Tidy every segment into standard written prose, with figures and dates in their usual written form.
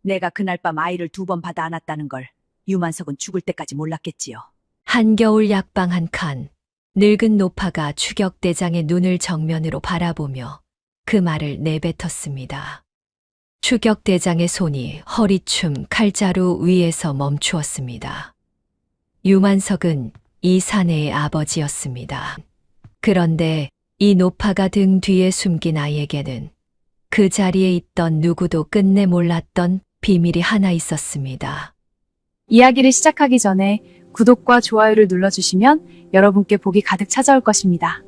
내가 그날 밤 아이를 2번 받아 안았다는 걸 유만석은 죽을 때까지 몰랐겠지요. 한겨울 약방 한 칸, 늙은 노파가 추격대장의 눈을 정면으로 바라보며 그 말을 내뱉었습니다. 추격대장의 손이 허리춤 칼자루 위에서 멈추었습니다. 유만석은 이 사내의 아버지였습니다. 그런데 이 노파가 등 뒤에 숨긴 아이에게는 그 자리에 있던 누구도 끝내 몰랐던 비밀이 하나 있었습니다. 이야기를 시작하기 전에 구독과 좋아요를 눌러주시면 여러분께 복이 가득 찾아올 것입니다.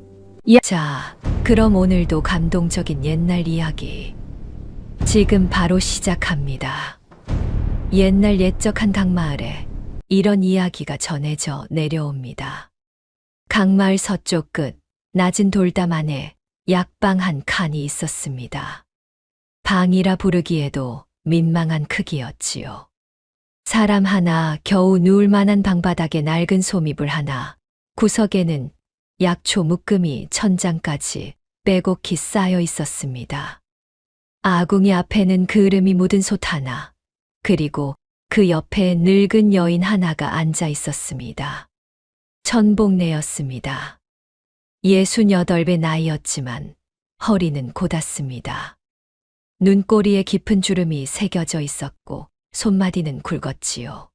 자, 그럼 오늘도 감동적인 옛날 이야기. 지금 바로 시작합니다. 옛날 옛적한 강마을에 이런 이야기가 전해져 내려옵니다. 강마을 서쪽 끝 낮은 돌담 안에 약방 한 칸이 있었습니다. 방이라 부르기에도 민망한 크기였지요. 사람 하나 겨우 누울 만한 방바닥에 낡은 소미불 하나, 구석에는 약초 묶음이 천장까지 빼곡히 쌓여 있었습니다. 아궁이 앞에는 그을음이 묻은 솥 하나, 그리고 그 옆에 늙은 여인 하나가 앉아 있었습니다. 천복내였습니다. 68의 나이였지만 허리는 곧았습니다. 눈꼬리에 깊은 주름이 새겨져 있었고 손마디는 굵었지요.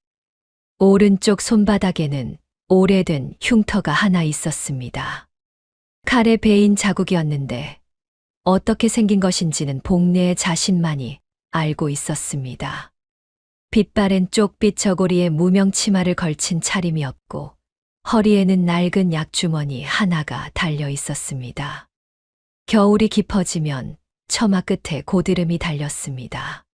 오른쪽 손바닥에는 오래된 흉터가 하나 있었습니다. 칼에 베인 자국이었는데 어떻게 생긴 것인지는 복내의 자신만이 알고 있었습니다. 빛바랜 쪽빛 저고리에 무명 치마를 걸친 차림이었고 허리에는 낡은 약주머니 하나가 달려 있었습니다. 겨울이 깊어지면 처마 끝에 고드름이 달렸습니다.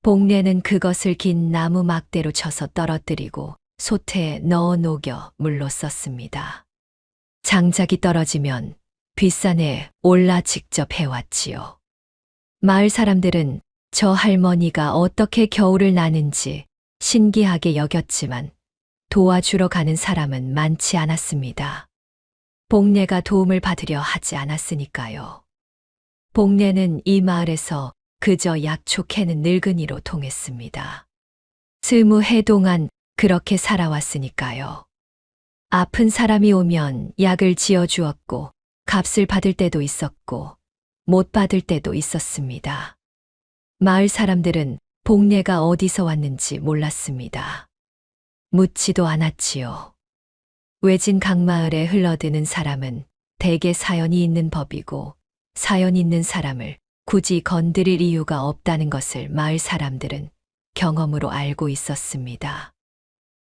복내는 그것을 긴 나무 막대로 쳐서 떨어뜨리고 솥에 넣어 녹여 물로 썼습니다. 장작이 떨어지면 뒷산에 올라 직접 해왔지요. 마을 사람들은 저 할머니가 어떻게 겨울을 나는지 신기하게 여겼지만 도와주러 가는 사람은 많지 않았습니다. 복내가 도움을 받으려 하지 않았으니까요. 복내는 이 마을에서 그저 약초 캐는 늙은이로 통했습니다. 20해 동안 그렇게 살아왔으니까요. 아픈 사람이 오면 약을 지어주었고 값을 받을 때도 있었고 못 받을 때도 있었습니다. 마을 사람들은 복내가 어디서 왔는지 몰랐습니다. 묻지도 않았지요. 외진 강마을에 흘러드는 사람은 대개 사연이 있는 법이고 사연 있는 사람을 굳이 건드릴 이유가 없다는 것을 마을 사람들은 경험으로 알고 있었습니다.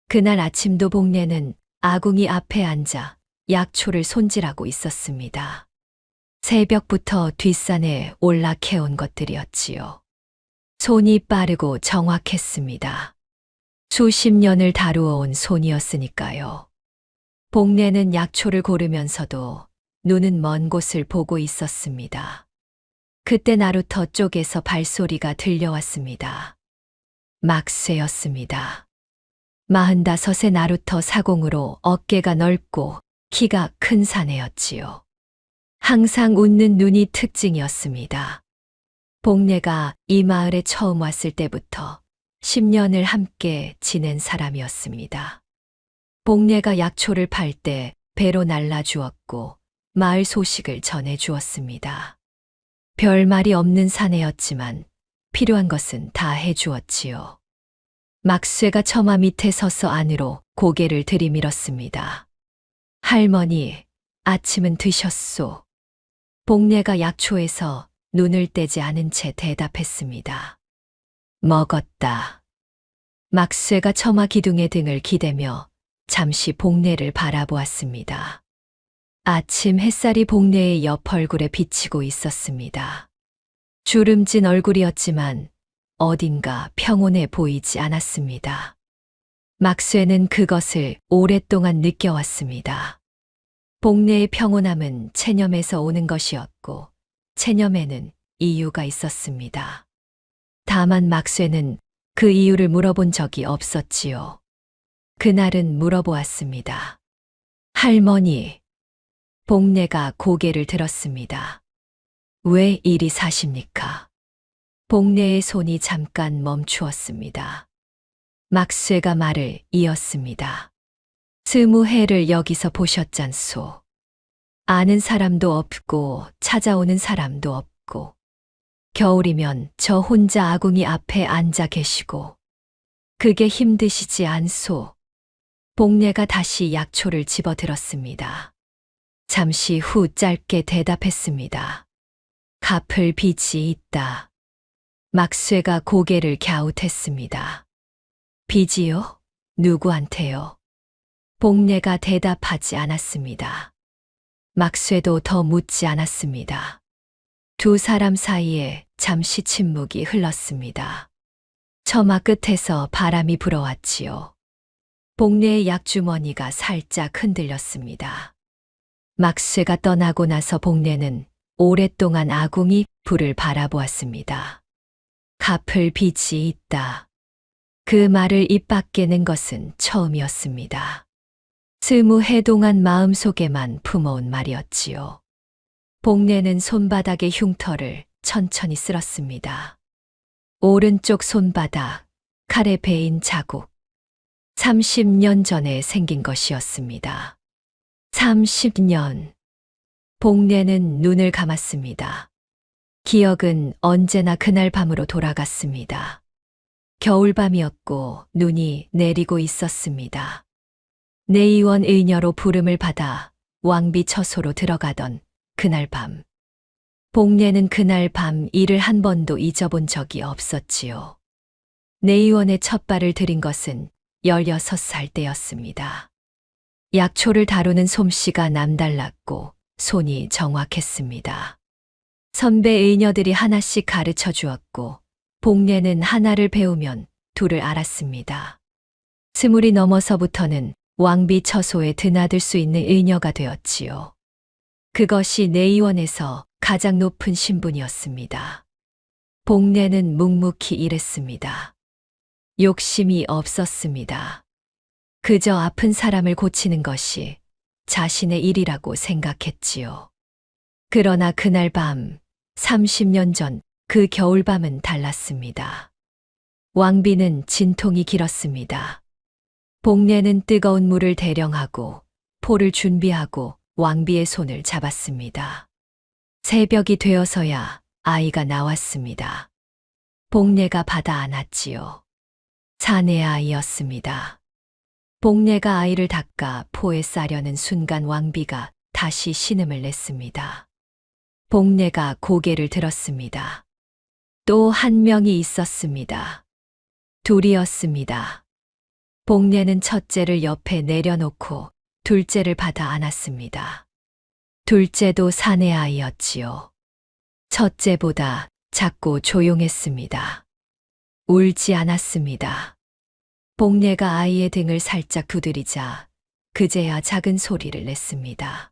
그날 아침도 복내는 아궁이 앞에 앉아 약초를 손질하고 있었습니다. 새벽부터 뒷산에 올라 캐온 것들이었지요. 손이 빠르고 정확했습니다. 수십 년을 다루어온 손이었으니까요. 복내는 약초를 고르면서도 눈은 먼 곳을 보고 있었습니다. 그때 나루터 쪽에서 발소리가 들려왔습니다. 막쇠였습니다. 45의 나루터 사공으로 어깨가 넓고 키가 큰 사내였지요. 항상 웃는 눈이 특징이었습니다. 복내가 이 마을에 처음 왔을 때부터 10년을 함께 지낸 사람이었습니다. 복내가 약초를 팔 때 배로 날라주었고 마을 소식을 전해주었습니다. 별말이 없는 사내였지만 필요한 것은 다 해주었지요. 막쇠가 처마 밑에 서서 안으로 고개를 들이밀었습니다. 할머니, 아침은 드셨소? 복내가 약초에서 눈을 떼지 않은 채 대답했습니다. 먹었다. 막쇠가 처마 기둥에 등을 기대며 잠시 복내를 바라보았습니다. 아침 햇살이 복내의 옆 얼굴에 비치고 있었습니다. 주름진 얼굴이었지만 어딘가 평온해 보이지 않았습니다. 막쇠는 그것을 오랫동안 느껴왔습니다. 복내의 평온함은 체념에서 오는 것이었고 체념에는 이유가 있었습니다. 다만 막쇠는 그 이유를 물어본 적이 없었지요. 그날은 물어보았습니다. 할머니, 복내가 고개를 들었습니다. 왜 이리 사십니까? 복례의 손이 잠깐 멈추었습니다. 막쇠가 말을 이었습니다. 20해를 여기서 보셨잖소. 아는 사람도 없고 찾아오는 사람도 없고 겨울이면 저 혼자 아궁이 앞에 앉아 계시고 그게 힘드시지 않소. 복례가 다시 약초를 집어들었습니다. 잠시 후 짧게 대답했습니다. 갚을 빚이 있다. 막쇠가 고개를 갸웃했습니다. 빚이요? 누구한테요? 복례가 대답하지 않았습니다. 막쇠도 더 묻지 않았습니다. 두 사람 사이에 잠시 침묵이 흘렀습니다. 처마 끝에서 바람이 불어왔지요. 복례의 약주머니가 살짝 흔들렸습니다. 막쇠가 떠나고 나서 복례는 오랫동안 아궁이 불을 바라보았습니다. 갚을 빚이 있다. 그 말을 입 밖에 낸 것은 처음이었습니다. 20해 동안 마음속에만 품어온 말이었지요. 복례는 손바닥의 흉터를 천천히 쓸었습니다. 오른쪽 손바닥, 칼에 베인 자국. 30년 전에 생긴 것이었습니다. 30년. 복례는 눈을 감았습니다. 기억은 언제나 그날 밤으로 돌아갔습니다. 겨울밤이었고 눈이 내리고 있었습니다. 내의원 의녀로 부름을 받아 왕비 처소로 들어가던 그날 밤. 복례는 그날 밤 일을 한 번도 잊어본 적이 없었지요. 내의원에 첫 발을 들인 것은 16살 때였습니다. 약초를 다루는 솜씨가 남달랐고 손이 정확했습니다. 선배 의녀들이 하나씩 가르쳐 주었고 복례는 하나를 배우면 둘을 알았습니다. 20이 넘어서부터는 왕비 처소에 드나들 수 있는 의녀가 되었지요. 그것이 내의원에서 가장 높은 신분이었습니다. 복례는 묵묵히 일했습니다. 욕심이 없었습니다. 그저 아픈 사람을 고치는 것이 자신의 일이라고 생각했지요. 그러나 그날 밤, 30년 전 그 겨울밤은 달랐습니다. 왕비는 진통이 길었습니다. 복례는 뜨거운 물을 대령하고 포를 준비하고 왕비의 손을 잡았습니다. 새벽이 되어서야 아이가 나왔습니다. 복례가 받아 안았지요. 사내 아이였습니다. 복례가 아이를 닦아 포에 싸려는 순간 왕비가 다시 신음을 냈습니다. 복례가 고개를 들었습니다. 또 한 명이 있었습니다. 둘이었습니다. 복례는 첫째를 옆에 내려놓고 둘째를 받아 안았습니다. 둘째도 사내 아이였지요. 첫째보다 작고 조용했습니다. 울지 않았습니다. 복례가 아이의 등을 살짝 두드리자 그제야 작은 소리를 냈습니다.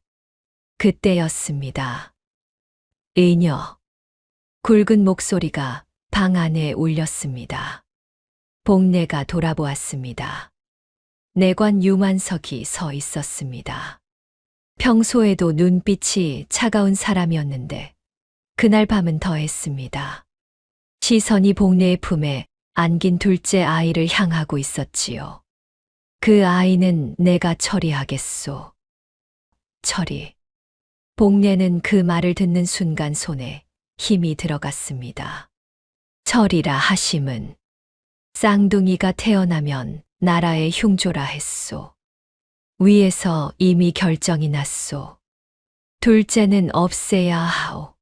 그때였습니다. 의녀. 굵은 목소리가 방 안에 울렸습니다. 복례가 돌아보았습니다. 내관 유만석이 서 있었습니다. 평소에도 눈빛이 차가운 사람이었는데 그날 밤은 더했습니다. 시선이 복례의 품에 안긴 둘째 아이를 향하고 있었지요. 그 아이는 내가 처리하겠소. 처리. 복례는 그 말을 듣는 순간 손에 힘이 들어갔습니다. 처리라 하심은 쌍둥이가 태어나면 나라의 흉조라 했소. 위에서 이미 결정이 났소. 둘째는 없애야 하오.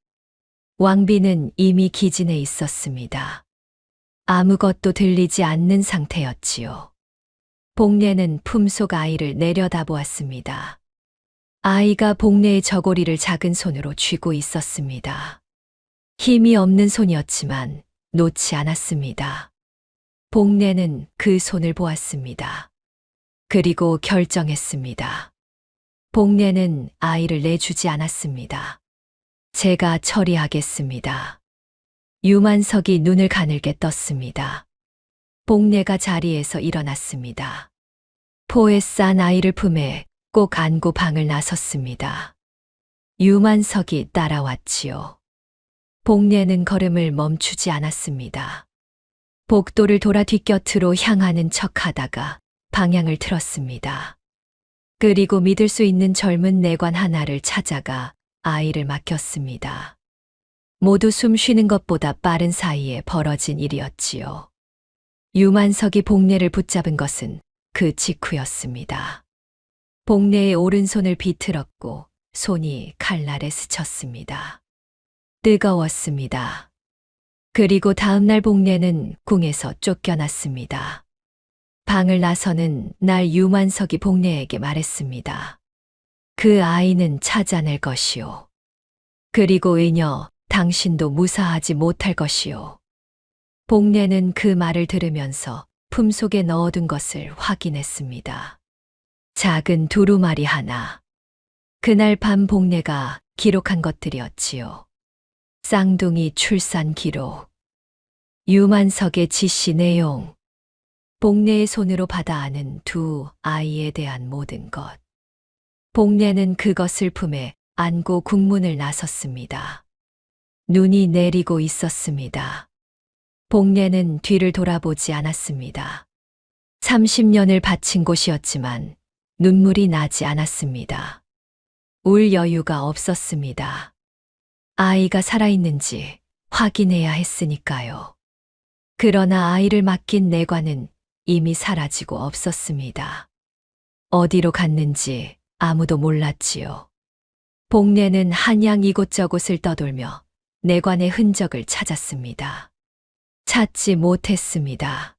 왕비는 이미 기진해 있었습니다. 아무것도 들리지 않는 상태였지요. 복례는 품속 아이를 내려다보았습니다. 아이가 복례의 저고리를 작은 손으로 쥐고 있었습니다. 힘이 없는 손이었지만 놓지 않았습니다. 복례는 그 손을 보았습니다. 그리고 결정했습니다. 복례는 아이를 내주지 않았습니다. 제가 처리하겠습니다. 유만석이 눈을 가늘게 떴습니다. 복례가 자리에서 일어났습니다. 포에 싼 아이를 품에 꼭 안고 방을 나섰습니다. 유만석이 따라왔지요. 복례는 걸음을 멈추지 않았습니다. 복도를 돌아 뒷곁으로 향하는 척하다가 방향을 틀었습니다. 그리고 믿을 수 있는 젊은 내관 하나를 찾아가 아이를 맡겼습니다. 모두 숨 쉬는 것보다 빠른 사이에 벌어진 일이었지요. 유만석이 복례를 붙잡은 것은 그 직후였습니다. 복례의 오른손을 비틀었고 손이 칼날에 스쳤습니다. 뜨거웠습니다. 그리고 다음날 복례는 궁에서 쫓겨났습니다. 방을 나서는 날 유만석이 복례에게 말했습니다. 그 아이는 찾아낼 것이오. 그리고 의녀 당신도 무사하지 못할 것이오. 복례는 그 말을 들으면서 품속에 넣어둔 것을 확인했습니다. 작은 두루마리 하나. 그날 밤 복례가 기록한 것들이었지요. 쌍둥이 출산 기록, 유만석의 지시 내용, 복례의 손으로 받아 안은 두 아이에 대한 모든 것. 복례는 그것을 품에 안고 국문을 나섰습니다. 눈이 내리고 있었습니다. 복례는 뒤를 돌아보지 않았습니다. 30년을 바친 곳이었지만 눈물이 나지 않았습니다. 울 여유가 없었습니다. 아이가 살아있는지 확인해야 했으니까요. 그러나 아이를 맡긴 내관은 이미 사라지고 없었습니다. 어디로 갔는지 아무도 몰랐지요. 복례는 한양 이곳저곳을 떠돌며 내관의 흔적을 찾았습니다. 찾지 못했습니다.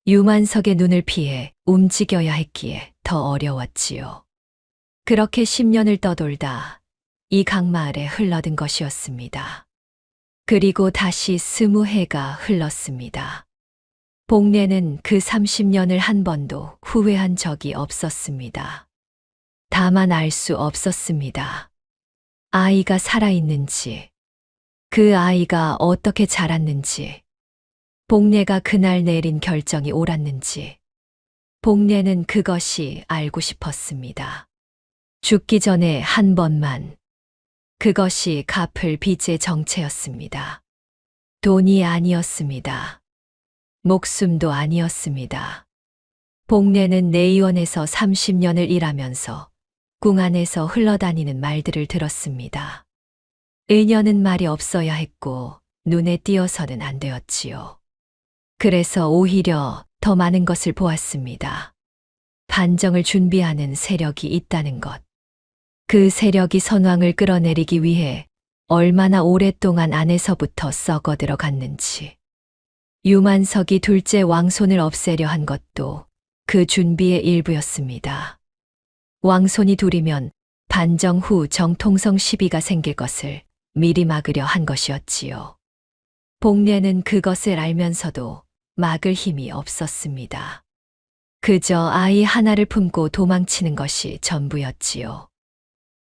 유만석의 눈을 피해 움직여야 했기에 더 어려웠지요. 그렇게 10년을 떠돌다 이 강마을에 흘러든 것이었습니다. 그리고 다시 20해가 흘렀습니다. 복례는 그 30년을 한 번도 후회한 적이 없었습니다. 다만 알 수 없었습니다. 아이가 살아있는지, 그 아이가 어떻게 자랐는지, 복례가 그날 내린 결정이 옳았는지, 복례는 그것이 알고 싶었습니다. 죽기 전에 한 번만. 그것이 갚을 빚의 정체였습니다. 돈이 아니었습니다. 목숨도 아니었습니다. 복례는 내의원에서 30년을 일하면서 궁 안에서 흘러다니는 말들을 들었습니다. 의녀는 말이 없어야 했고 눈에 띄어서는 안 되었지요. 그래서 오히려 더 많은 것을 보았습니다. 반정을 준비하는 세력이 있다는 것. 그 세력이 선왕을 끌어내리기 위해 얼마나 오랫동안 안에서부터 썩어 들어갔는지. 유만석이 둘째 왕손을 없애려 한 것도 그 준비의 일부였습니다. 왕손이 둘이면 반정 후 정통성 시비가 생길 것을 미리 막으려 한 것이었지요. 복례는 그것을 알면서도 막을 힘이 없었습니다. 그저 아이 하나를 품고 도망치는 것이 전부였지요.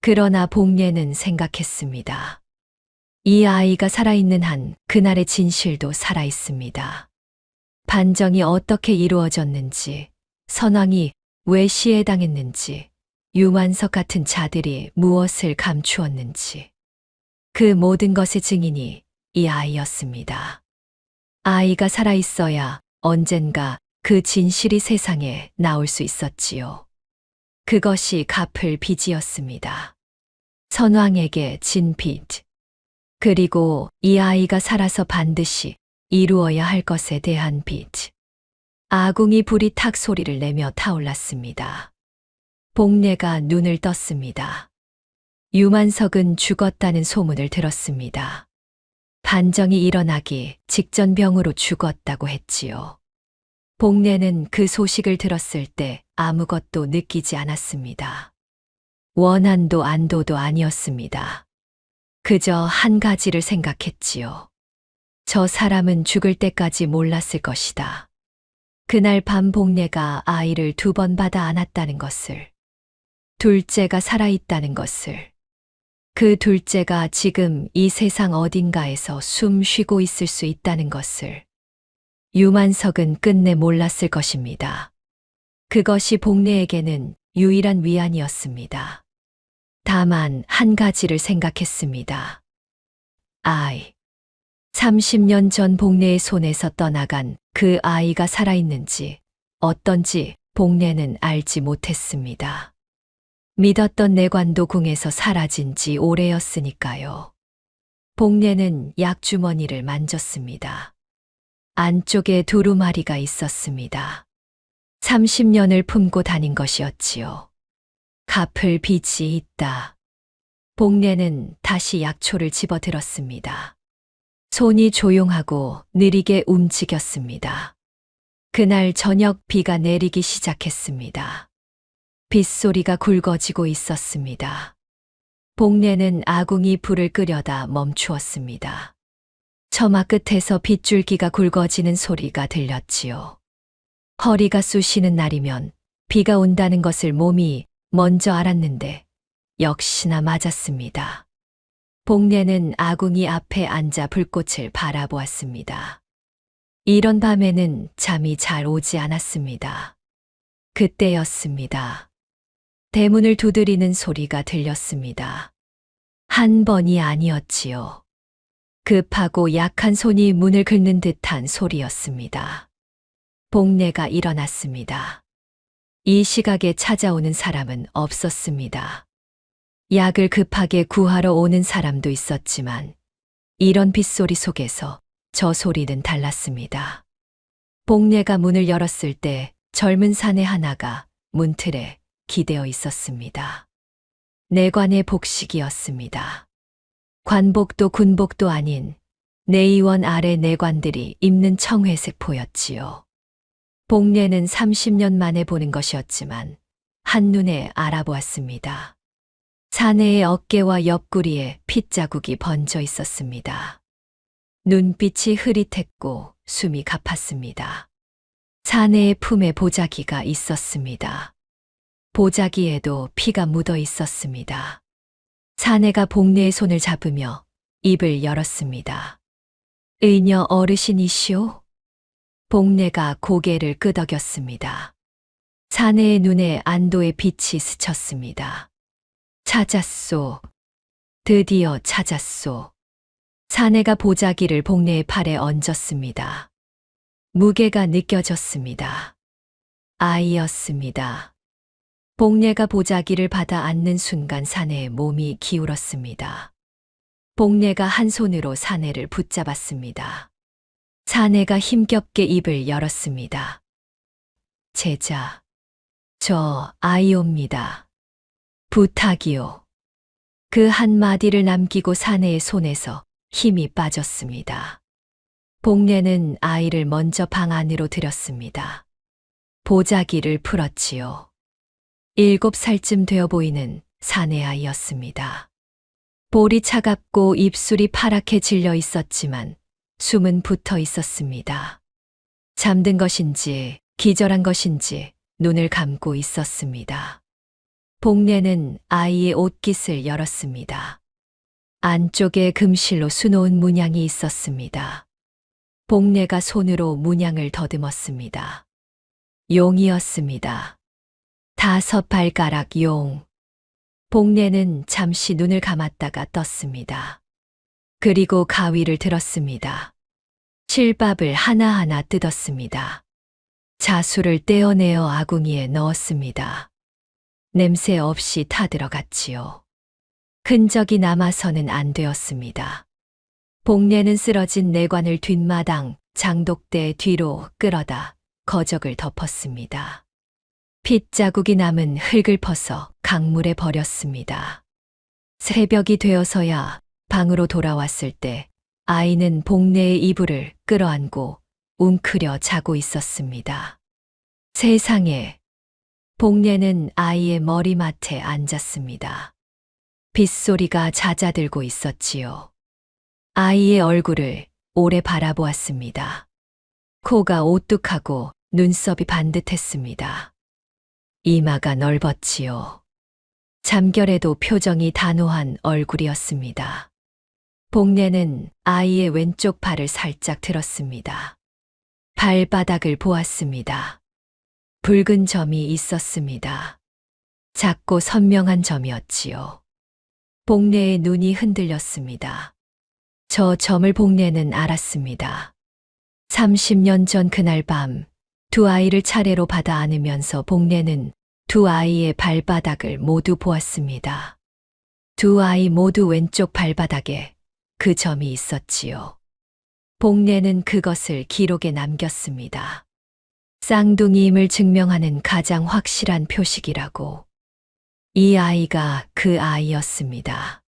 그러나 복례는 생각했습니다. 이 아이가 살아있는 한 그날의 진실도 살아있습니다. 반정이 어떻게 이루어졌는지, 선왕이 왜 시해당했는지, 유만석 같은 자들이 무엇을 감추었는지. 그 모든 것의 증인이 이 아이였습니다. 아이가 살아있어야 언젠가 그 진실이 세상에 나올 수 있었지요. 그것이 갚을 빚이었습니다. 선왕에게 진 빚. 그리고 이 아이가 살아서 반드시 이루어야 할 것에 대한 빚. 아궁이 불이 탁 소리를 내며 타올랐습니다. 복례가 눈을 떴습니다. 유만석은 죽었다는 소문을 들었습니다. 반정이 일어나기 직전 병으로 죽었다고 했지요. 복례는 그 소식을 들었을 때 아무것도 느끼지 않았습니다. 원한도 안도도 아니었습니다. 그저 한 가지를 생각했지요. 저 사람은 죽을 때까지 몰랐을 것이다. 그날 밤 복례가 아이를 2번 받아 안았다는 것을, 둘째가 살아있다는 것을, 그 둘째가 지금 이 세상 어딘가에서 숨 쉬고 있을 수 있다는 것을 유만석은 끝내 몰랐을 것입니다. 그것이 복례에게는 유일한 위안이었습니다. 다만 한 가지를 생각했습니다. 아이, 30년 전 복례의 손에서 떠나간 그 아이가 살아있는지 어떤지 복례는 알지 못했습니다. 믿었던 내관도 궁에서 사라진 지 오래였으니까요. 복례는 약주머니를 만졌습니다. 안쪽에 두루마리가 있었습니다. 30년을 품고 다닌 것이었지요. 갚을 빚이 있다. 복례는 다시 약초를 집어들었습니다. 손이 조용하고 느리게 움직였습니다. 그날 저녁 비가 내리기 시작했습니다. 빗소리가 굵어지고 있었습니다. 복례는 아궁이 불을 끄려다 멈추었습니다. 처마 끝에서 빗줄기가 굵어지는 소리가 들렸지요. 허리가 쑤시는 날이면 비가 온다는 것을 몸이 먼저 알았는데 역시나 맞았습니다. 복례는 아궁이 앞에 앉아 불꽃을 바라보았습니다. 이런 밤에는 잠이 잘 오지 않았습니다. 그때였습니다. 대문을 두드리는 소리가 들렸습니다. 한 번이 아니었지요. 급하고 약한 손이 문을 긁는 듯한 소리였습니다. 복례가 일어났습니다. 이 시각에 찾아오는 사람은 없었습니다. 약을 급하게 구하러 오는 사람도 있었지만 이런 빗소리 속에서 저 소리는 달랐습니다. 복례가 문을 열었을 때 젊은 사내 하나가 문틀에 기대어 있었습니다. 내관의 복식이었습니다. 관복도 군복도 아닌 내의원 아래 내관들이 입는 청회색 보였지요. 복례는 30년 만에 보는 것이었지만 한눈에 알아보았습니다. 사내의 어깨와 옆구리에 핏자국이 번져 있었습니다. 눈빛이 흐릿했고 숨이 가팠습니다. 사내의 품에 보자기가 있었습니다. 보자기에도 피가 묻어 있었습니다. 사내가 복례의 손을 잡으며 입을 열었습니다. 의녀 어르신이시오? 복례가 고개를 끄덕였습니다. 사내의 눈에 안도의 빛이 스쳤습니다. 찾았소. 드디어 찾았소. 사내가 보자기를 복례의 팔에 얹었습니다. 무게가 느껴졌습니다. 아이였습니다. 복례가 보자기를 받아 안는 순간 사내의 몸이 기울었습니다. 복례가 한 손으로 사내를 붙잡았습니다. 사내가 힘겹게 입을 열었습니다. 제자, 저 아이옵니다. 부탁이요. 그 한마디를 남기고 사내의 손에서 힘이 빠졌습니다. 복례는 아이를 먼저 방 안으로 들였습니다. 보자기를 풀었지요. 7살쯤 되어 보이는 사내 아이였습니다. 볼이 차갑고 입술이 파랗게 질려 있었지만 숨은 붙어 있었습니다. 잠든 것인지 기절한 것인지 눈을 감고 있었습니다. 복례는 아이의 옷깃을 열었습니다. 안쪽에 금실로 수놓은 문양이 있었습니다. 복례가 손으로 문양을 더듬었습니다. 용이었습니다. 5발가락 용. 복례는 잠시 눈을 감았다가 떴습니다. 그리고 가위를 들었습니다. 실밥을 하나하나 뜯었습니다. 자수를 떼어내어 아궁이에 넣었습니다. 냄새 없이 타들어갔지요. 흔적이 남아서는 안 되었습니다. 복례는 쓰러진 내관을 뒷마당, 장독대 뒤로 끌어다 거적을 덮었습니다. 핏자국이 남은 흙을 퍼서 강물에 버렸습니다. 새벽이 되어서야 방으로 돌아왔을 때 아이는 복례의 이불을 끌어안고 웅크려 자고 있었습니다. 세상에, 복례는 아이의 머리맡에 앉았습니다. 빗소리가 잦아들고 있었지요. 아이의 얼굴을 오래 바라보았습니다. 코가 오뚝하고 눈썹이 반듯했습니다. 이마가 넓었지요. 잠결에도 표정이 단호한 얼굴이었습니다. 복례는 아이의 왼쪽 발을 살짝 들었습니다. 발바닥을 보았습니다. 붉은 점이 있었습니다. 작고 선명한 점이었지요. 복례의 눈이 흔들렸습니다. 저 점을 복례는 알았습니다. 30년 전 그날 밤 두 아이를 차례로 받아 안으면서 복례는 두 아이의 발바닥을 모두 보았습니다. 두 아이 모두 왼쪽 발바닥에 그 점이 있었지요. 복례는 그것을 기록에 남겼습니다. 쌍둥이임을 증명하는 가장 확실한 표식이라고. 이 아이가 그 아이였습니다.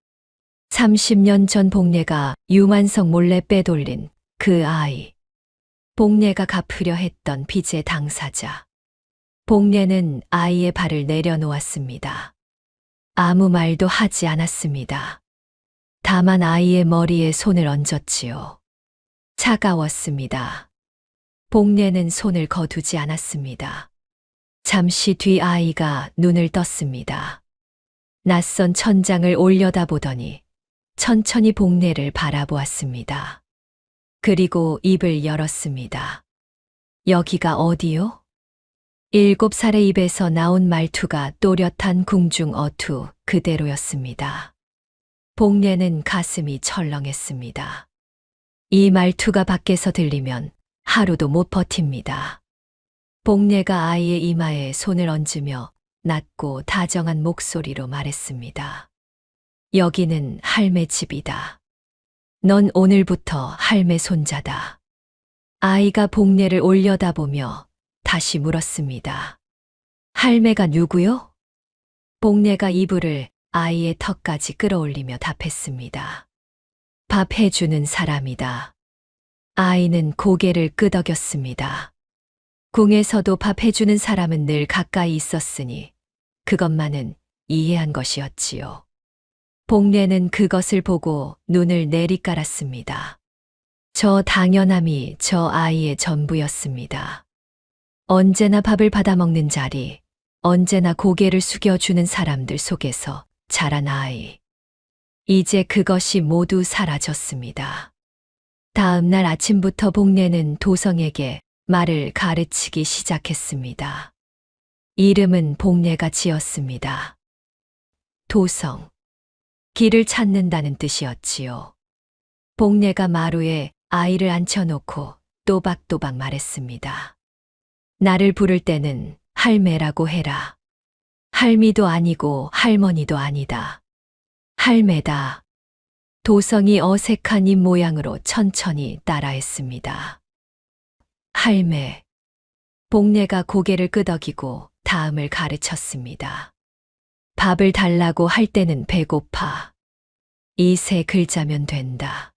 30년 전 복례가 유만석 몰래 빼돌린 그 아이. 복례가 갚으려 했던 빚의 당사자. 복례는 아이의 발을 내려놓았습니다. 아무 말도 하지 않았습니다. 다만 아이의 머리에 손을 얹었지요. 차가웠습니다. 복례는 손을 거두지 않았습니다. 잠시 뒤 아이가 눈을 떴습니다. 낯선 천장을 올려다보더니 천천히 복례를 바라보았습니다. 그리고 입을 열었습니다. 여기가 어디요? 7살의 입에서 나온 말투가 또렷한 궁중 어투 그대로였습니다. 복례는 가슴이 철렁했습니다. 이 말투가 밖에서 들리면 하루도 못 버팁니다. 복례가 아이의 이마에 손을 얹으며 낮고 다정한 목소리로 말했습니다. 여기는 할매 집이다. 넌 오늘부터 할매 손자다. 아이가 복례를 올려다보며 다시 물었습니다. 할매가 누구요? 복례가 이불을 아이의 턱까지 끌어올리며 답했습니다. 밥 해주는 사람이다. 아이는 고개를 끄덕였습니다. 궁에서도 밥 해주는 사람은 늘 가까이 있었으니 그것만은 이해한 것이었지요. 복례는 그것을 보고 눈을 내리깔았습니다. 저 당연함이 저 아이의 전부였습니다. 언제나 밥을 받아먹는 자리, 언제나 고개를 숙여주는 사람들 속에서 자란 아이. 이제 그것이 모두 사라졌습니다. 다음 날 아침부터 복례는 도성에게 말을 가르치기 시작했습니다. 이름은 복례가 지었습니다. 도성. 길을 찾는다는 뜻이었지요. 복례가 마루에 아이를 앉혀놓고 또박또박 말했습니다. 나를 부를 때는 할매라고 해라. 할미도 아니고 할머니도 아니다. 할매다. 도성이 어색한 입 모양으로 천천히 따라했습니다. 할매. 복례가 고개를 끄덕이고 다음을 가르쳤습니다. 밥을 달라고 할 때는 배고파. 이 세 글자면 된다.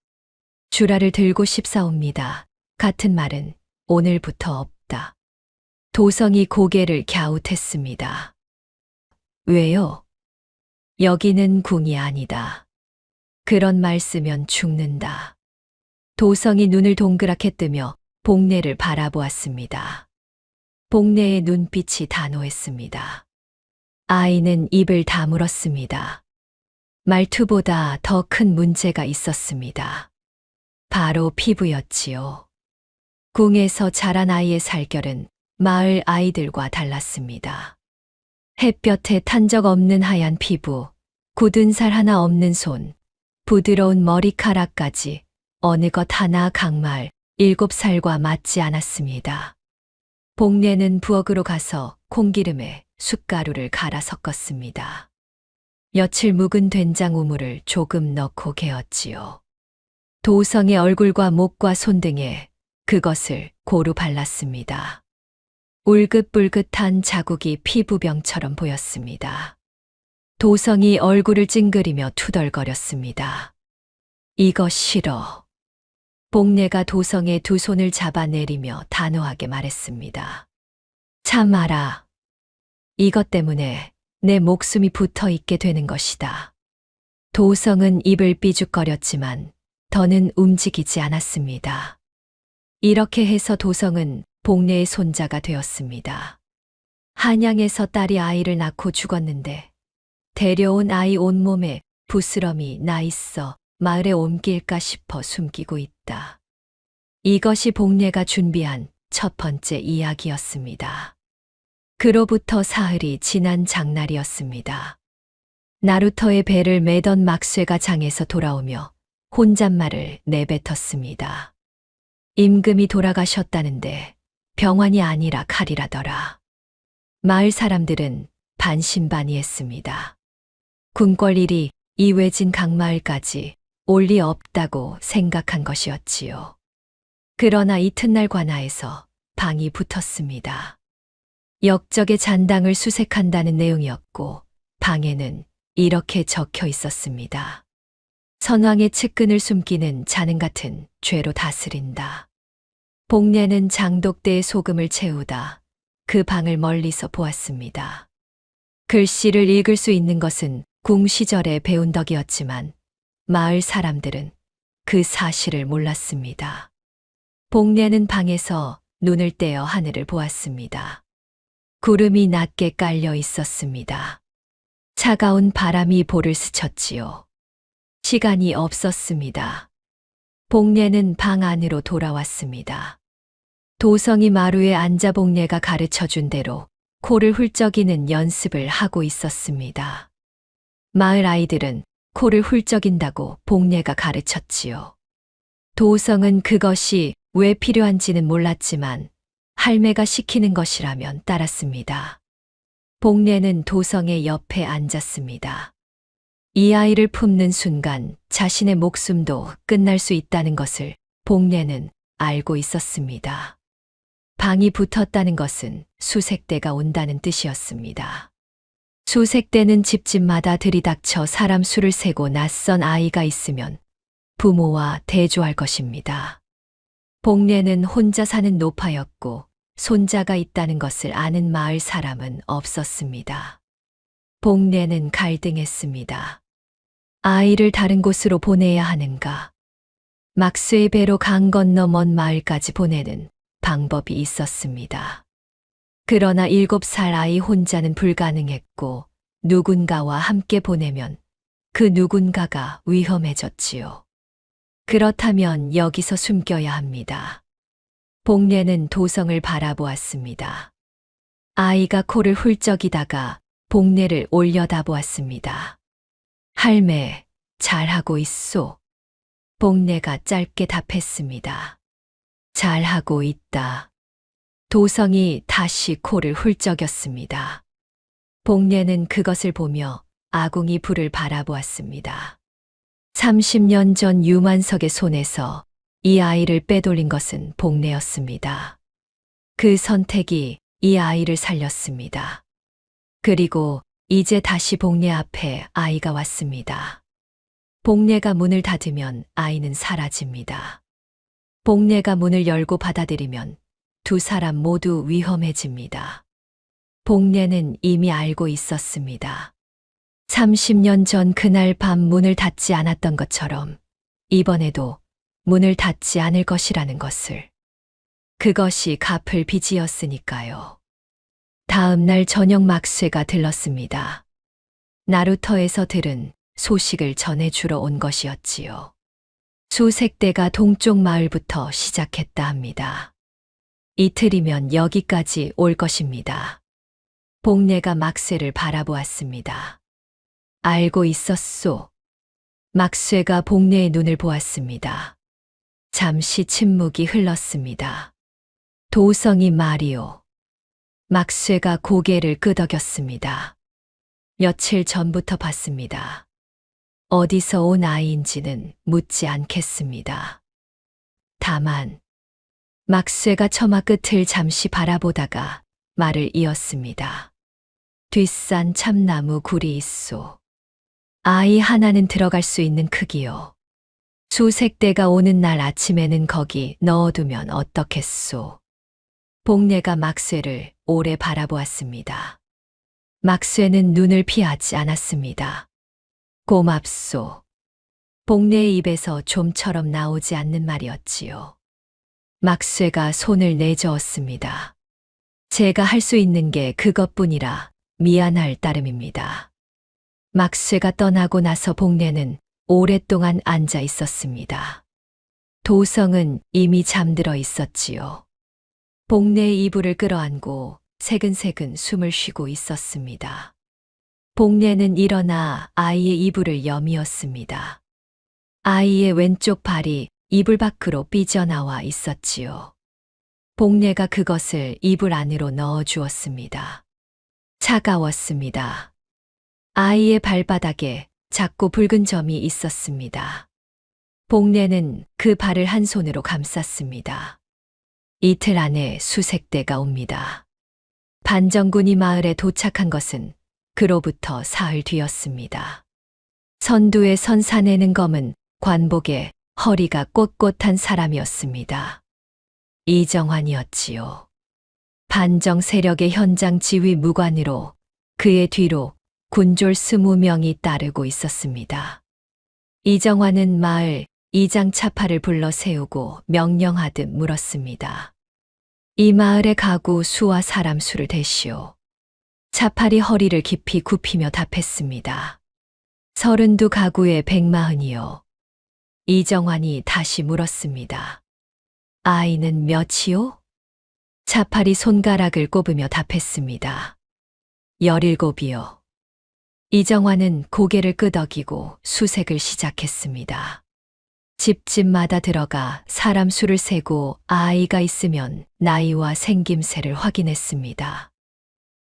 주라를 들고 싶사옵니다. 같은 말은 오늘부터 없다. 도성이 고개를 갸웃했습니다. 왜요? 여기는 궁이 아니다. 그런 말 쓰면 죽는다. 도성이 눈을 동그랗게 뜨며 복례를 바라보았습니다. 복례의 눈빛이 단호했습니다. 아이는 입을 다물었습니다. 말투보다 더 큰 문제가 있었습니다. 바로 피부였지요. 궁에서 자란 아이의 살결은 마을 아이들과 달랐습니다. 햇볕에 탄 적 없는 하얀 피부, 굳은 살 하나 없는 손, 부드러운 머리카락까지 어느 것 하나 강말 7살과 맞지 않았습니다. 복례는 부엌으로 가서 콩기름에 숟가루를 갈아 섞었습니다. 며칠 묵은 된장 우물을 조금 넣고 개었지요. 도성의 얼굴과 목과 손 등에 그것을 고루 발랐습니다. 울긋불긋한 자국이 피부병처럼 보였습니다. 도성이 얼굴을 찡그리며 투덜거렸습니다. 이거 싫어. 복례가 도성의 두 손을 잡아내리며 단호하게 말했습니다. 참아라. 이것 때문에 내 목숨이 붙어 있게 되는 것이다. 도성은 입을 삐죽거렸지만 더는 움직이지 않았습니다. 이렇게 해서 도성은 복례의 손자가 되었습니다. 한양에서 딸이 아이를 낳고 죽었는데 데려온 아이 온몸에 부스럼이 나 있어 마을에 옮길까 싶어 숨기고 있다. 이것이 복례가 준비한 첫 번째 이야기였습니다. 그로부터 사흘이 지난 장날이었습니다. 나루터의 배를 매던 막쇠가 장에서 돌아오며 혼잣말을 내뱉었습니다. 임금이 돌아가셨다는데 병환이 아니라 칼이라더라. 마을 사람들은 반신반의했습니다. 궁궐 일이 이외진 강마을까지 올 리 없다고 생각한 것이었지요. 그러나 이튿날 관아에서 방이 붙었습니다. 역적의 잔당을 수색한다는 내용이었고 방에는 이렇게 적혀 있었습니다. 선왕의 측근을 숨기는 자는 같은 죄로 다스린다. 복례는 장독대에 소금을 채우다 그 방을 멀리서 보았습니다. 글씨를 읽을 수 있는 것은 궁 시절에 배운 덕이었지만 마을 사람들은 그 사실을 몰랐습니다. 복례는 방에서 눈을 떼어 하늘을 보았습니다. 구름이 낮게 깔려 있었습니다. 차가운 바람이 볼을 스쳤지요. 시간이 없었습니다. 복례는 방 안으로 돌아왔습니다. 도성이 마루에 앉아 복례가 가르쳐준 대로 코를 훌쩍이는 연습을 하고 있었습니다. 마을 아이들은 코를 훌쩍인다고 복례가 가르쳤지요. 도성은 그것이 왜 필요한지는 몰랐지만 할매가 시키는 것이라면 따랐습니다. 복례는 도성의 옆에 앉았습니다. 이 아이를 품는 순간 자신의 목숨도 끝날 수 있다는 것을 복례는 알고 있었습니다. 방이 붙었다는 것은 수색대가 온다는 뜻이었습니다. 수색대는 집집마다 들이닥쳐 사람 수를 세고 낯선 아이가 있으면 부모와 대조할 것입니다. 복례는 혼자 사는 노파였고 손자가 있다는 것을 아는 마을 사람은 없었습니다. 복례는 갈등했습니다. 아이를 다른 곳으로 보내야 하는가? 막쇠의 배로 강 건너 먼 마을까지 보내는 방법이 있었습니다. 그러나 7살 아이 혼자는 불가능했고 누군가와 함께 보내면 그 누군가가 위험해졌지요. 그렇다면 여기서 숨겨야 합니다. 복례는 도성을 바라보았습니다. 아이가 코를 훌쩍이다가 복례를 올려다보았습니다. 할매, 잘하고 있소. 복례가 짧게 답했습니다. 잘하고 있다. 도성이 다시 코를 훌쩍였습니다. 복례는 그것을 보며 아궁이 불을 바라보았습니다. 30년 전 유만석의 손에서 이 아이를 빼돌린 것은 복례였습니다. 그 선택이 이 아이를 살렸습니다. 그리고 이제 다시 복례 앞에 아이가 왔습니다. 복례가 문을 닫으면 아이는 사라집니다. 복례가 문을 열고 받아들이면 두 사람 모두 위험해집니다. 복례는 이미 알고 있었습니다. 30년 전 그날 밤 문을 닫지 않았던 것처럼 이번에도 문을 닫지 않을 것이라는 것을. 그것이 갚을 빚이었으니까요. 다음 날 저녁 막쇠가 들렀습니다. 나루터에서 들은 소식을 전해주러 온 것이었지요. 수색대가 동쪽 마을부터 시작했다 합니다. 이틀이면 여기까지 올 것입니다. 복례가 막쇠를 바라보았습니다. 알고 있었소. 막쇠가 복례의 눈을 보았습니다. 잠시 침묵이 흘렀습니다. 도성이 말이오. 막쇠가 고개를 끄덕였습니다. 며칠 전부터 봤습니다. 어디서 온 아이인지는 묻지 않겠습니다. 다만 막쇠가 처마 끝을 잠시 바라보다가 말을 이었습니다. 뒷산 참나무 굴이 있소. 아이 하나는 들어갈 수 있는 크기요. 수색대가 오는 날 아침에는 거기 넣어두면 어떻겠소. 복례가 막쇠를 오래 바라보았습니다. 막쇠는 눈을 피하지 않았습니다. 고맙소. 복례의 입에서 좀처럼 나오지 않는 말이었지요. 막쇠가 손을 내저었습니다. 제가 할 수 있는 게 그것뿐이라 미안할 따름입니다. 막쇠가 떠나고 나서 복례는 오랫동안 앉아 있었습니다. 도성은 이미 잠들어 있었지요. 복례의 이불을 끌어안고 새근새근 숨을 쉬고 있었습니다. 복례는 일어나 아이의 이불을 여미었습니다. 아이의 왼쪽 발이 이불 밖으로 삐져나와 있었지요. 복례가 그것을 이불 안으로 넣어 주었습니다. 차가웠습니다. 아이의 발바닥에 작고 붉은 점이 있었습니다. 복례는 그 발을 한 손으로 감쌌습니다. 이틀 안에 수색대가 옵니다. 반정군이 마을에 도착한 것은 그로부터 사흘 뒤였습니다. 선두에 선 사내는 검은 관복에 허리가 꼿꼿한 사람이었습니다. 이정환이었지요. 반정 세력의 현장 지휘 무관으로 그의 뒤로 군졸 20명이 따르고 있었습니다. 이정환은 마을 이장 차파를 불러 세우고 명령하듯 물었습니다. 이 마을의 가구 수와 사람 수를 대시오. 차팔이 허리를 깊이 굽히며 답했습니다. 32가구에 140이요. 이정환이 다시 물었습니다. 아이는 몇이요? 차팔이 손가락을 꼽으며 답했습니다. 17이요. 이정환은 고개를 끄덕이고 수색을 시작했습니다. 집집마다 들어가 사람 수를 세고 아이가 있으면 나이와 생김새를 확인했습니다.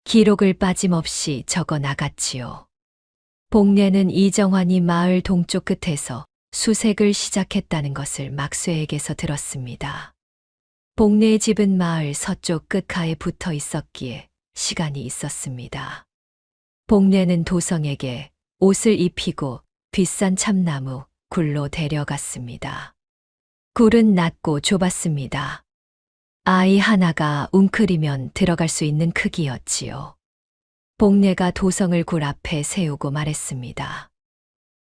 기록을 빠짐없이 적어 나갔지요. 복례는 이정환이 마을 동쪽 끝에서 수색을 시작했다는 것을 막쇠에게서 들었습니다. 복례의 집은 마을 서쪽 끝가에 붙어 있었기에 시간이 있었습니다. 복례는 도성에게 옷을 입히고 비싼 참나무, 굴로 데려갔습니다. 굴은 낮고 좁았습니다. 아이 하나가 웅크리면 들어갈 수 있는 크기였지요. 복례가 도성을 굴 앞에 세우고 말했습니다.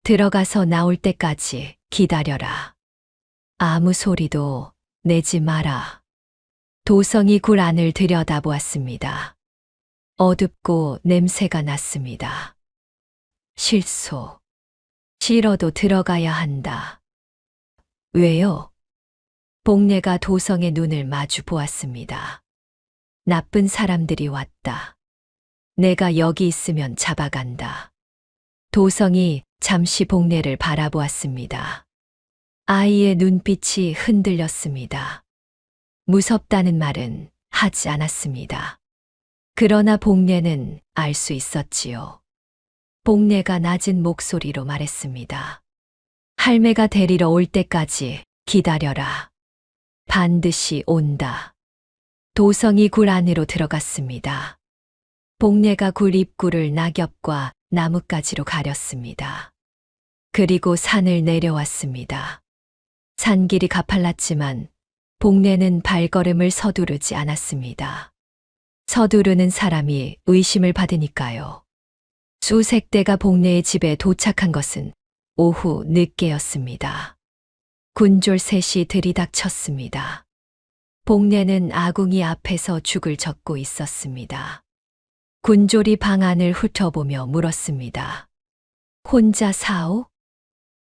들어가서 나올 때까지 기다려라. 아무 소리도 내지 마라. 도성이 굴 안을 들여다보았습니다. 어둡고 냄새가 났습니다. 실소. 싫어도 들어가야 한다. 왜요? 복례가 도성의 눈을 마주 보았습니다. 나쁜 사람들이 왔다. 내가 여기 있으면 잡아간다. 도성이 잠시 복례를 바라보았습니다. 아이의 눈빛이 흔들렸습니다. 무섭다는 말은 하지 않았습니다. 그러나 복례는 알 수 있었지요. 복례가 낮은 목소리로 말했습니다. 할매가 데리러 올 때까지 기다려라. 반드시 온다. 도성이 굴 안으로 들어갔습니다. 복례가 굴 입구를 낙엽과 나뭇가지로 가렸습니다. 그리고 산을 내려왔습니다. 산길이 가팔랐지만 복례는 발걸음을 서두르지 않았습니다. 서두르는 사람이 의심을 받으니까요. 수색대가 복례의 집에 도착한 것은 오후 늦게였습니다. 군졸 셋이 들이닥쳤습니다. 복례는 아궁이 앞에서 죽을 젓고 있었습니다. 군졸이 방 안을 훑어보며 물었습니다. 혼자 사오?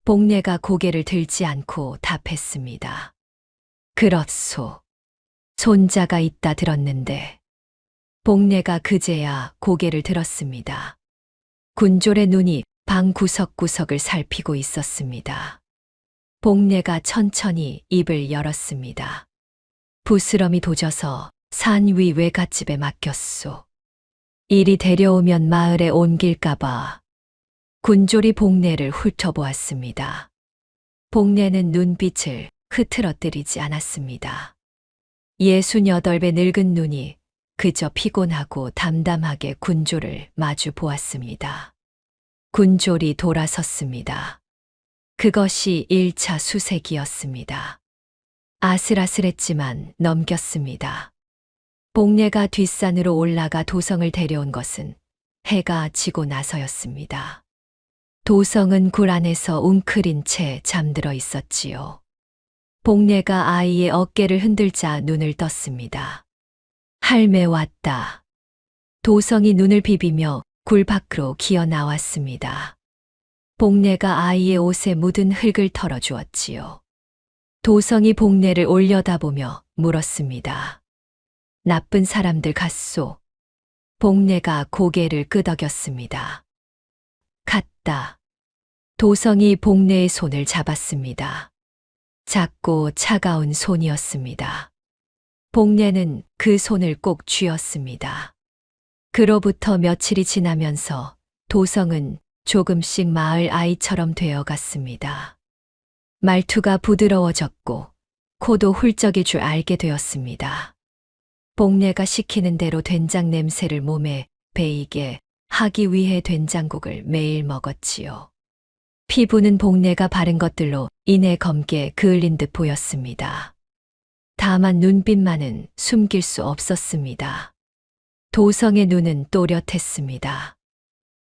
복례가 고개를 들지 않고 답했습니다. 그렇소. 손자가 있다 들었는데. 복례가 그제야 고개를 들었습니다. 군졸의 눈이 방 구석구석을 살피고 있었습니다. 복례가 천천히 입을 열었습니다. 부스럼이 도져서 산 위 외갓집에 맡겼소. 이리 데려오면 마을에 옮길까봐. 군졸이 복례를 훑어보았습니다. 복례는 눈빛을 흐트러뜨리지 않았습니다. 68배 늙은 눈이 그저 피곤하고 담담하게 군졸을 마주 보았습니다. 군졸이 돌아섰습니다. 그것이 1차 수색이었습니다. 아슬아슬했지만 넘겼습니다. 복례가 뒷산으로 올라가 도성을 데려온 것은 해가 지고 나서였습니다. 도성은 굴 안에서 웅크린 채 잠들어 있었지요. 복례가 아이의 어깨를 흔들자 눈을 떴습니다. 할매 왔다. 도성이 눈을 비비며 굴 밖으로 기어 나왔습니다. 복례가 아이의 옷에 묻은 흙을 털어주었지요. 도성이 복례를 올려다보며 물었습니다. 나쁜 사람들 같소. 복례가 고개를 끄덕였습니다. 갔다. 도성이 복례의 손을 잡았습니다. 작고 차가운 손이었습니다. 복례는 그 손을 꼭 쥐었습니다. 그로부터 며칠이 지나면서 도성은 조금씩 마을 아이처럼 되어갔습니다. 말투가 부드러워졌고 코도 훌쩍일 줄 알게 되었습니다. 복례가 시키는 대로 된장 냄새를 몸에 배이게 하기 위해 된장국을 매일 먹었지요. 피부는 복례가 바른 것들로 인해 검게 그을린 듯 보였습니다. 다만 눈빛만은 숨길 수 없었습니다. 도성의 눈은 또렷했습니다.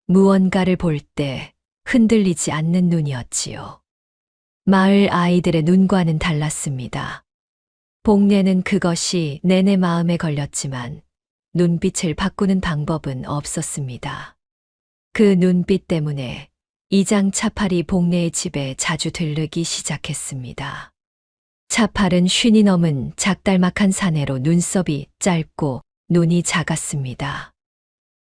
무언가를 볼 때 흔들리지 않는 눈이었지요. 마을 아이들의 눈과는 달랐습니다. 복례는 그것이 내내 마음에 걸렸지만 눈빛을 바꾸는 방법은 없었습니다. 그 눈빛 때문에 이장 차팔이 복례의 집에 자주 들르기 시작했습니다. 차팔은 50이 넘은 작달막한 사내로 눈썹이 짧고 눈이 작았습니다.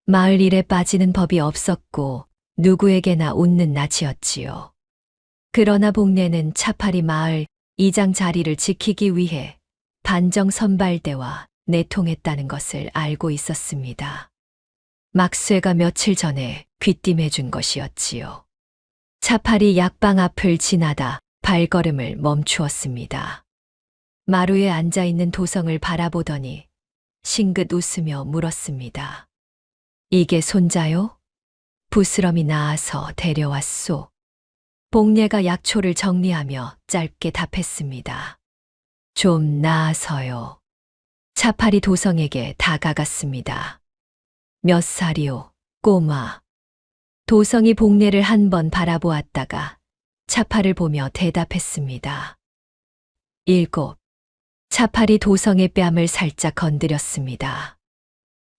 마을 일에 빠지는 법이 없었고 누구에게나 웃는 낯이었지요. 그러나 복례는 차팔이 마을 이장 자리를 지키기 위해 반정 선발대와 내통했다는 것을 알고 있었습니다. 막쇠가 며칠 전에 귀띔해준 것이었지요. 차팔이 약방 앞을 지나다 발걸음을 멈추었습니다. 마루에 앉아있는 도성을 바라보더니 싱긋 웃으며 물었습니다. 이게 손자요? 부스럼이 나아서 데려왔소. 복례가 약초를 정리하며 짧게 답했습니다. 좀 나아서요. 차팔이 도성에게 다가갔습니다. 몇 살이오, 꼬마. 도성이 복례를 한 번 바라보았다가 차팔을 보며 대답했습니다. 7. 차팔이 도성의 뺨을 살짝 건드렸습니다.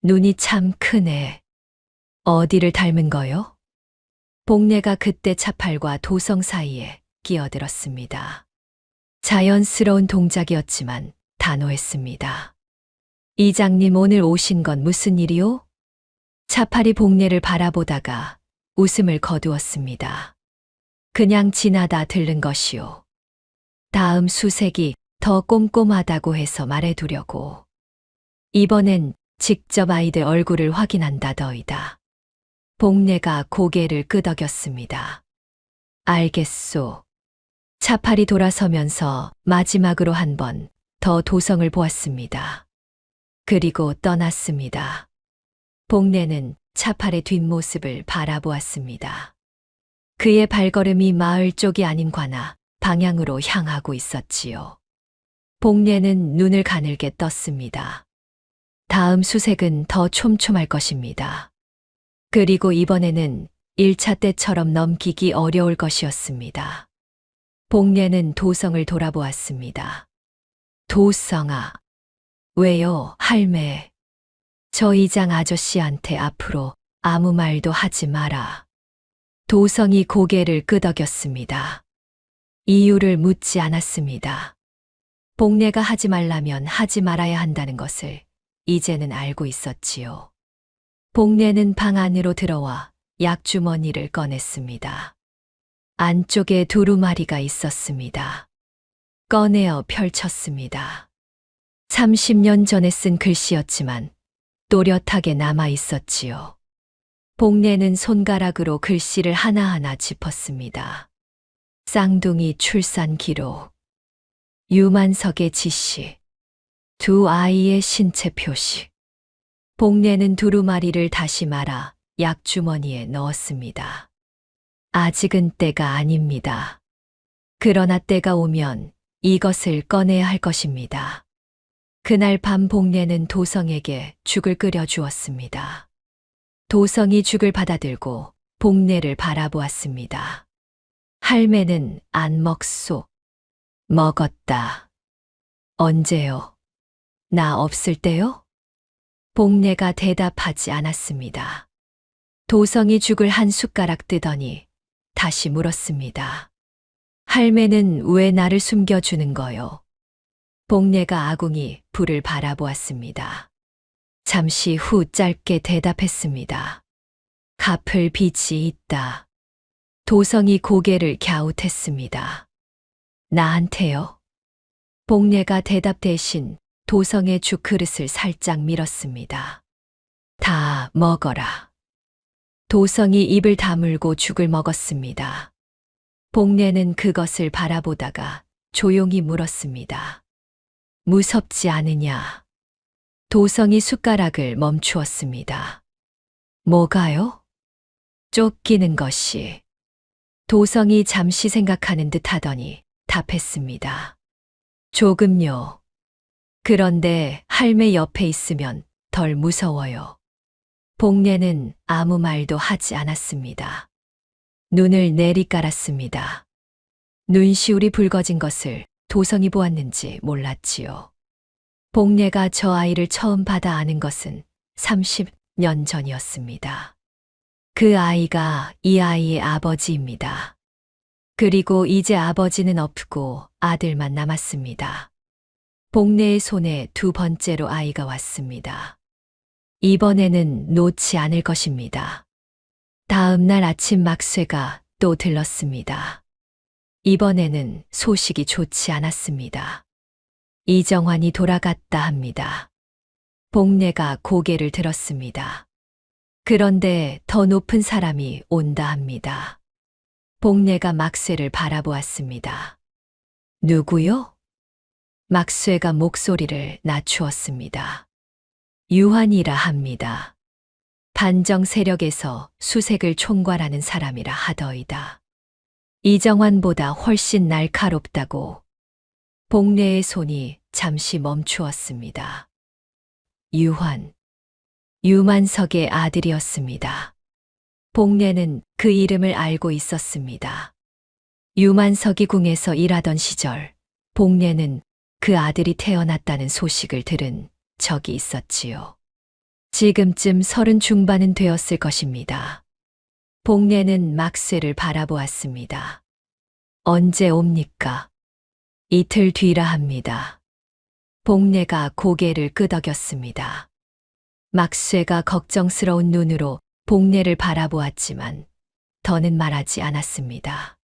눈이 참 크네. 어디를 닮은 거요? 복례가 그때 차팔과 도성 사이에 끼어들었습니다. 자연스러운 동작이었지만 단호했습니다. 이장님 오늘 오신 건 무슨 일이요? 차팔이 복례를 바라보다가 웃음을 거두었습니다. 그냥 지나다 들른 것이요. 다음 수색이 더 꼼꼼하다고 해서 말해두려고. 이번엔 직접 아이들 얼굴을 확인한다더이다. 복례가 고개를 끄덕였습니다. 알겠소. 차팔이 돌아서면서 마지막으로 한 번 더 도성을 보았습니다. 그리고 떠났습니다. 복례는 차팔의 뒷모습을 바라보았습니다. 그의 발걸음이 마을 쪽이 아닌 관아 방향으로 향하고 있었지요. 복례는 눈을 가늘게 떴습니다. 다음 수색은 더 촘촘할 것입니다. 그리고 이번에는 1차 때처럼 넘기기 어려울 것이었습니다. 복례는 도성을 돌아보았습니다. 도성아. 왜요, 할매? 저 이장 아저씨한테 앞으로 아무 말도 하지 마라. 도성이 고개를 끄덕였습니다. 이유를 묻지 않았습니다. 복례가 하지 말라면 하지 말아야 한다는 것을 이제는 알고 있었지요. 복례는 방 안으로 들어와 약주머니를 꺼냈습니다. 안쪽에 두루마리가 있었습니다. 꺼내어 펼쳤습니다. 30년 전에 쓴 글씨였지만 또렷하게 남아 있었지요. 복례는 손가락으로 글씨를 하나하나 짚었습니다. 쌍둥이 출산 기록, 유만석의 지시, 두 아이의 신체 표시. 복례는 두루마리를 다시 말아 약주머니에 넣었습니다. 아직은 때가 아닙니다. 그러나 때가 오면 이것을 꺼내야 할 것입니다. 그날 밤 복례는 도성에게 죽을 끓여 주었습니다. 도성이 죽을 받아들고 복례를 바라보았습니다. 할매는 안 먹소. 먹었다. 언제요? 나 없을 때요? 복례가 대답하지 않았습니다. 도성이 죽을 한 숟가락 뜨더니 다시 물었습니다. 할매는 왜 나를 숨겨주는 거요? 복례가 아궁이 불을 바라보았습니다. 잠시 후 짧게 대답했습니다. 갚을 빚이 있다. 도성이 고개를 갸웃했습니다. 나한테요? 복례가 대답 대신 도성의 죽 그릇을 살짝 밀었습니다. 다 먹어라. 도성이 입을 다물고 죽을 먹었습니다. 복례는 그것을 바라보다가 조용히 물었습니다. 무섭지 않으냐? 도성이 숟가락을 멈추었습니다. 뭐가요? 쫓기는 것이. 도성이 잠시 생각하는 듯 하더니 답했습니다. 조금요. 그런데 할매 옆에 있으면 덜 무서워요. 복례는 아무 말도 하지 않았습니다. 눈을 내리깔았습니다. 눈시울이 붉어진 것을 도성이 보았는지 몰랐지요. 복례가 저 아이를 처음 받아 아는 것은 30년 전이었습니다. 그 아이가 이 아이의 아버지입니다. 그리고 이제 아버지는 없고 아들만 남았습니다. 복례의 손에 두 번째로 아이가 왔습니다. 이번에는 놓지 않을 것입니다. 다음 날 아침 막쇠가 또 들렀습니다. 이번에는 소식이 좋지 않았습니다. 이정환이 돌아갔다 합니다. 복례가 고개를 들었습니다. 그런데 더 높은 사람이 온다 합니다. 복례가 막쇠를 바라보았습니다. 누구요? 막쇠가 목소리를 낮추었습니다. 유한이라 합니다. 반정 세력에서 수색을 총괄하는 사람이라 하더이다. 이정환보다 훨씬 날카롭다고. 복례의 손이 잠시 멈추었습니다. 유환. 유만석의 아들이었습니다. 복례는 그 이름을 알고 있었습니다. 유만석이 궁에서 일하던 시절, 복례는 그 아들이 태어났다는 소식을 들은 적이 있었지요. 지금쯤 30 중반은 되었을 것입니다. 복례는 막쇠를 바라보았습니다. 언제 옵니까? 이틀 뒤라 합니다. 복례가 고개를 끄덕였습니다. 막쇠가 걱정스러운 눈으로 복례를 바라보았지만 더는 말하지 않았습니다.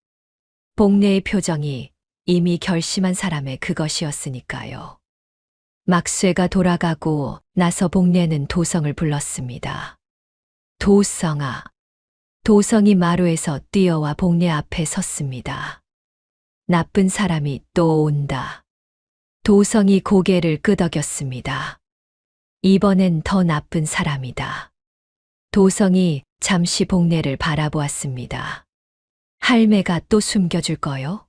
복례의 표정이 이미 결심한 사람의 그것이었으니까요. 막쇠가 돌아가고 나서 복례는 도성을 불렀습니다. 도성아. 도성이 마루에서 뛰어와 복례 앞에 섰습니다. 나쁜 사람이 또 온다. 도성이 고개를 끄덕였습니다. 이번엔 더 나쁜 사람이다. 도성이 잠시 복례를 바라보았습니다. 할매가 또 숨겨줄 거요?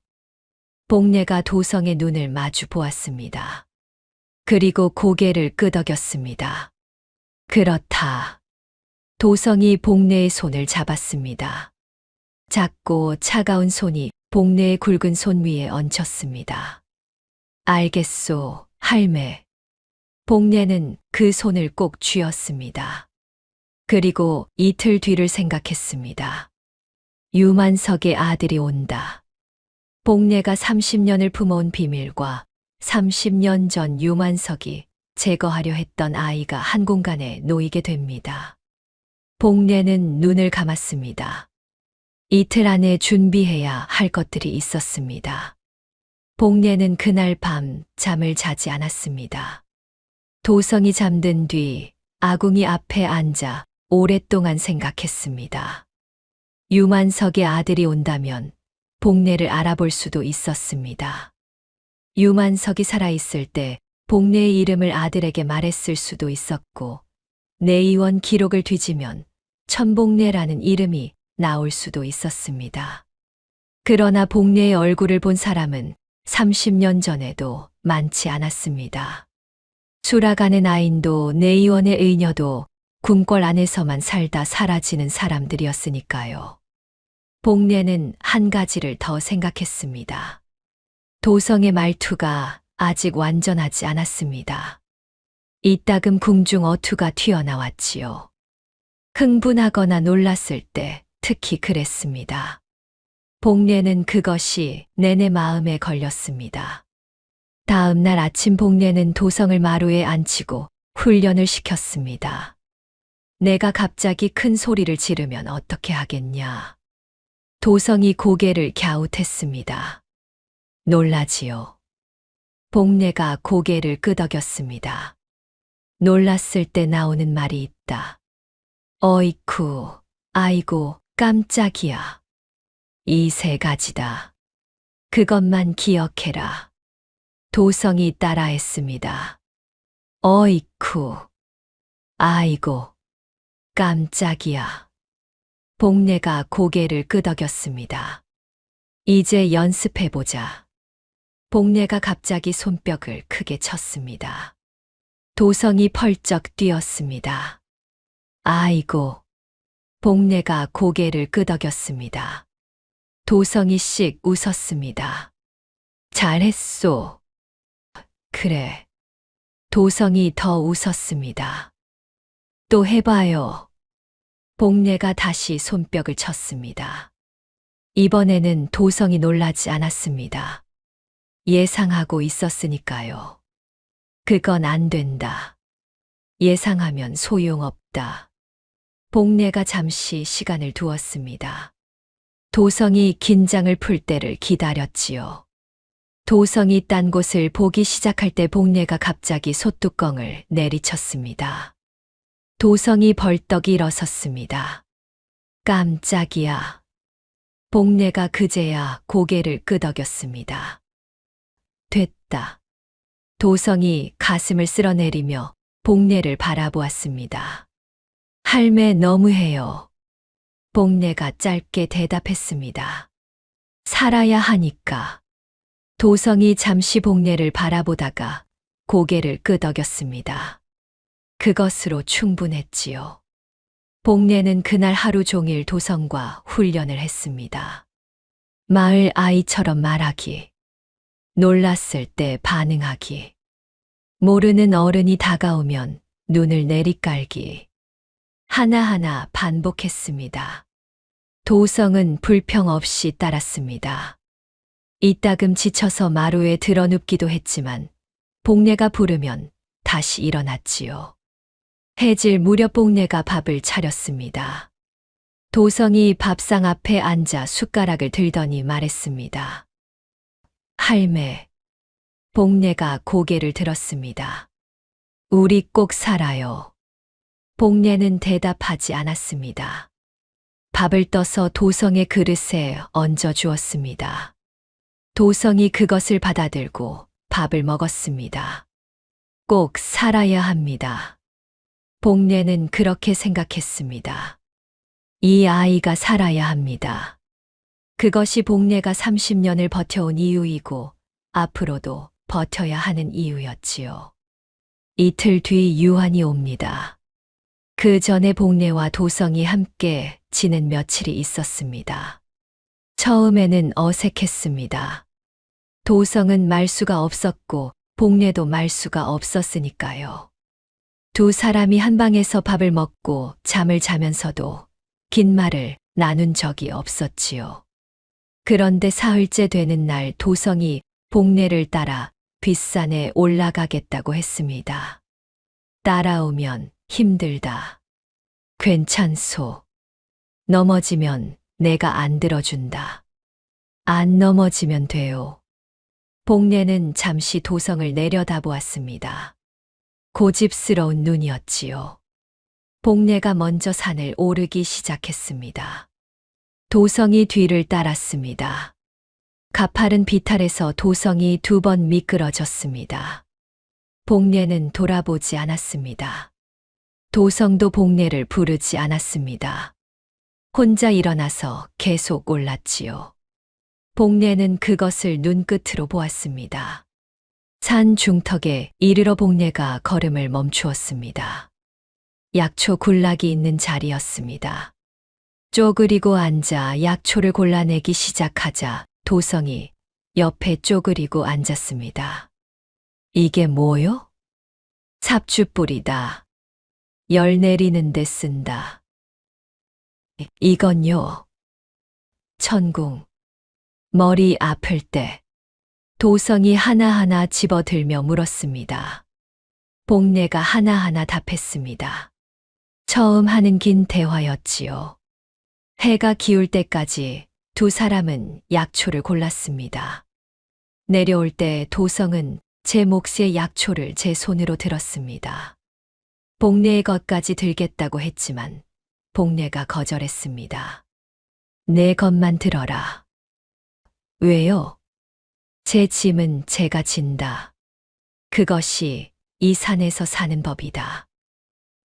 복례가 도성의 눈을 마주 보았습니다. 그리고 고개를 끄덕였습니다. 그렇다. 도성이 복례의 손을 잡았습니다. 작고 차가운 손이 복례의 굵은 손 위에 얹혔습니다. 알겠소, 할매. 복례는 그 손을 꼭 쥐었습니다. 그리고 이틀 뒤를 생각했습니다. 유만석의 아들이 온다. 복례가 30년을 품어온 비밀과 30년 전 유만석이 제거하려 했던 아이가 한 공간에 놓이게 됩니다. 복례는 눈을 감았습니다. 이틀 안에 준비해야 할 것들이 있었습니다. 복례는 그날 밤 잠을 자지 않았습니다. 도성이 잠든 뒤 아궁이 앞에 앉아 오랫동안 생각했습니다. 유만석의 아들이 온다면 복례를 알아볼 수도 있었습니다. 유만석이 살아있을 때 복례의 이름을 아들에게 말했을 수도 있었고, 내의원 기록을 뒤지면 천복례라는 이름이 나올 수도 있었습니다. 그러나 복례의 얼굴을 본 사람은 30년 전에도 많지 않았습니다. 수라간의 나인도 내의원의 의녀도 궁궐 안에서만 살다 사라지는 사람들이었으니까요. 복례는 한 가지를 더 생각했습니다. 도성의 말투가 아직 완전하지 않았습니다. 이따금 궁중 어투가 튀어나왔지요. 흥분하거나 놀랐을 때 특히 그랬습니다. 복례는 그것이 내내 마음에 걸렸습니다. 다음 날 아침 복례는 도성을 마루에 앉히고 훈련을 시켰습니다. 내가 갑자기 큰 소리를 지르면 어떻게 하겠냐. 도성이 고개를 갸웃했습니다. 놀라지요. 복례가 고개를 끄덕였습니다. 놀랐을 때 나오는 말이 있다. 어이쿠, 아이고, 깜짝이야. 이 세 가지다. 그것만 기억해라. 도성이 따라했습니다. 어이쿠, 아이고, 깜짝이야. 복례가 고개를 끄덕였습니다. 이제 연습해보자. 복례가 갑자기 손뼉을 크게 쳤습니다. 도성이 펄쩍 뛰었습니다. 아이고. 복례가 고개를 끄덕였습니다. 도성이 씩 웃었습니다. 잘했소. 그래. 도성이 더 웃었습니다. 또 해봐요. 복례가 다시 손뼉을 쳤습니다. 이번에는 도성이 놀라지 않았습니다. 예상하고 있었으니까요. 그건 안 된다. 예상하면 소용없다. 복례가 잠시 시간을 두었습니다. 도성이 긴장을 풀 때를 기다렸지요. 도성이 딴 곳을 보기 시작할 때 복례가 갑자기 솥뚜껑을 내리쳤습니다. 도성이 벌떡 일어섰습니다. 깜짝이야. 복례가 그제야 고개를 끄덕였습니다. 됐다. 도성이 가슴을 쓸어내리며 복례를 바라보았습니다. 할매 너무해요. 복례가 짧게 대답했습니다. 살아야 하니까. 도성이 잠시 복례를 바라보다가 고개를 끄덕였습니다. 그것으로 충분했지요. 복례는 그날 하루 종일 도성과 훈련을 했습니다. 마을 아이처럼 말하기, 놀랐을 때 반응하기, 모르는 어른이 다가오면 눈을 내리깔기, 하나하나 반복했습니다. 도성은 불평 없이 따랐습니다. 이따금 지쳐서 마루에 드러눕기도 했지만 복례가 부르면 다시 일어났지요. 해질 무렵 복례가 밥을 차렸습니다. 도성이 밥상 앞에 앉아 숟가락을 들더니 말했습니다. 할매. 복례가 고개를 들었습니다. 우리 꼭 살아요. 복례는 대답하지 않았습니다. 밥을 떠서 도성의 그릇에 얹어 주었습니다. 도성이 그것을 받아들고 밥을 먹었습니다. 꼭 살아야 합니다. 복례는 그렇게 생각했습니다. 이 아이가 살아야 합니다. 그것이 복례가 30년을 버텨온 이유이고 앞으로도 버텨야 하는 이유였지요. 이틀 뒤 유한이 옵니다. 그 전에 복례와 도성이 함께 지낸 며칠이 있었습니다. 처음에는 어색했습니다. 도성은 말수가 없었고 복례도 말수가 없었으니까요. 두 사람이 한 방에서 밥을 먹고 잠을 자면서도 긴 말을 나눈 적이 없었지요. 그런데 사흘째 되는 날 도성이 복례를 따라 뒷산에 올라가겠다고 했습니다. 따라오면 힘들다. 괜찮소. 넘어지면 내가 안 들어준다. 안 넘어지면 돼요. 복례는 잠시 도성을 내려다보았습니다. 고집스러운 눈이었지요. 복례가 먼저 산을 오르기 시작했습니다. 도성이 뒤를 따랐습니다. 가파른 비탈에서 도성이 2번 미끄러졌습니다. 복례는 돌아보지 않았습니다. 도성도 복례를 부르지 않았습니다. 혼자 일어나서 계속 올랐지요. 복례는 그것을 눈끝으로 보았습니다. 산 중턱에 이르러 복례가 걸음을 멈추었습니다. 약초 군락이 있는 자리였습니다. 쪼그리고 앉아 약초를 골라내기 시작하자 도성이 옆에 쪼그리고 앉았습니다. 이게 뭐요? 삽주뿌리다. 열 내리는 데 쓴다. 이건요. 천궁. 머리 아플 때. 도성이 하나하나 집어들며 물었습니다. 복례가 하나하나 답했습니다. 처음 하는 긴 대화였지요. 해가 기울 때까지 두 사람은 약초를 골랐습니다. 내려올 때 도성은 제 몫의 약초를 제 손으로 들었습니다. 복례의 것까지 들겠다고 했지만 복례가 거절했습니다. 내 것만 들어라. 왜요? 제 짐은 제가 진다. 그것이 이 산에서 사는 법이다.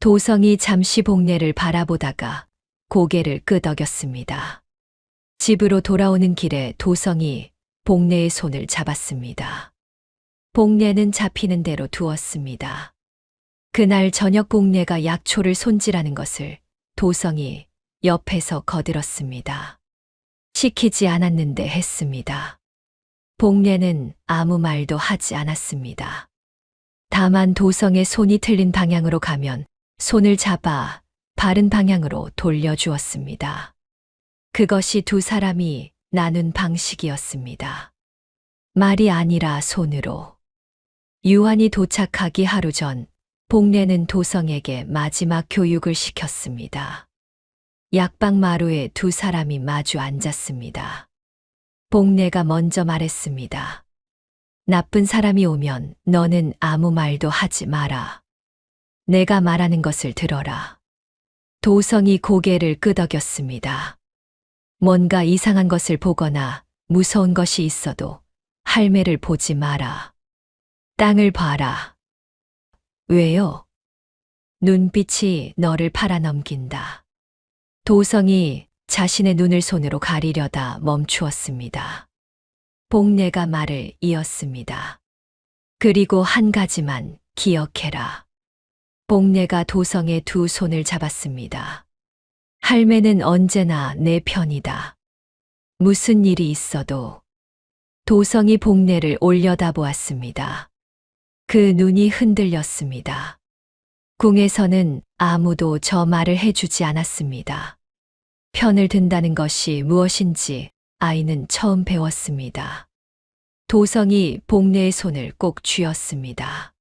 도성이 잠시 복례를 바라보다가 고개를 끄덕였습니다. 집으로 돌아오는 길에 도성이 복례의 손을 잡았습니다. 복례는 잡히는 대로 두었습니다. 그날 저녁 복례가 약초를 손질하는 것을 도성이 옆에서 거들었습니다. 시키지 않았는데 했습니다. 복례는 아무 말도 하지 않았습니다. 다만 도성의 손이 틀린 방향으로 가면 손을 잡아 바른 방향으로 돌려주었습니다. 그것이 두 사람이 나눈 방식이었습니다. 말이 아니라 손으로. 유한이 도착하기 하루 전 복례는 도성에게 마지막 교육을 시켰습니다. 약방 마루에 두 사람이 마주 앉았습니다. 복례가 먼저 말했습니다. 나쁜 사람이 오면 너는 아무 말도 하지 마라. 내가 말하는 것을 들어라. 도성이 고개를 끄덕였습니다. 뭔가 이상한 것을 보거나 무서운 것이 있어도 할매를 보지 마라. 땅을 봐라. 왜요? 눈빛이 너를 팔아넘긴다. 도성이 자신의 눈을 손으로 가리려다 멈추었습니다. 복례가 말을 이었습니다. 그리고 한 가지만 기억해라. 복례가 도성의 두 손을 잡았습니다. 할매는 언제나 내 편이다. 무슨 일이 있어도. 도성이 복례를 올려다보았습니다. 그 눈이 흔들렸습니다. 궁에서는 아무도 저 말을 해주지 않았습니다. 편을 든다는 것이 무엇인지 아이는 처음 배웠습니다. 도성이 복례의 손을 꼭 쥐었습니다.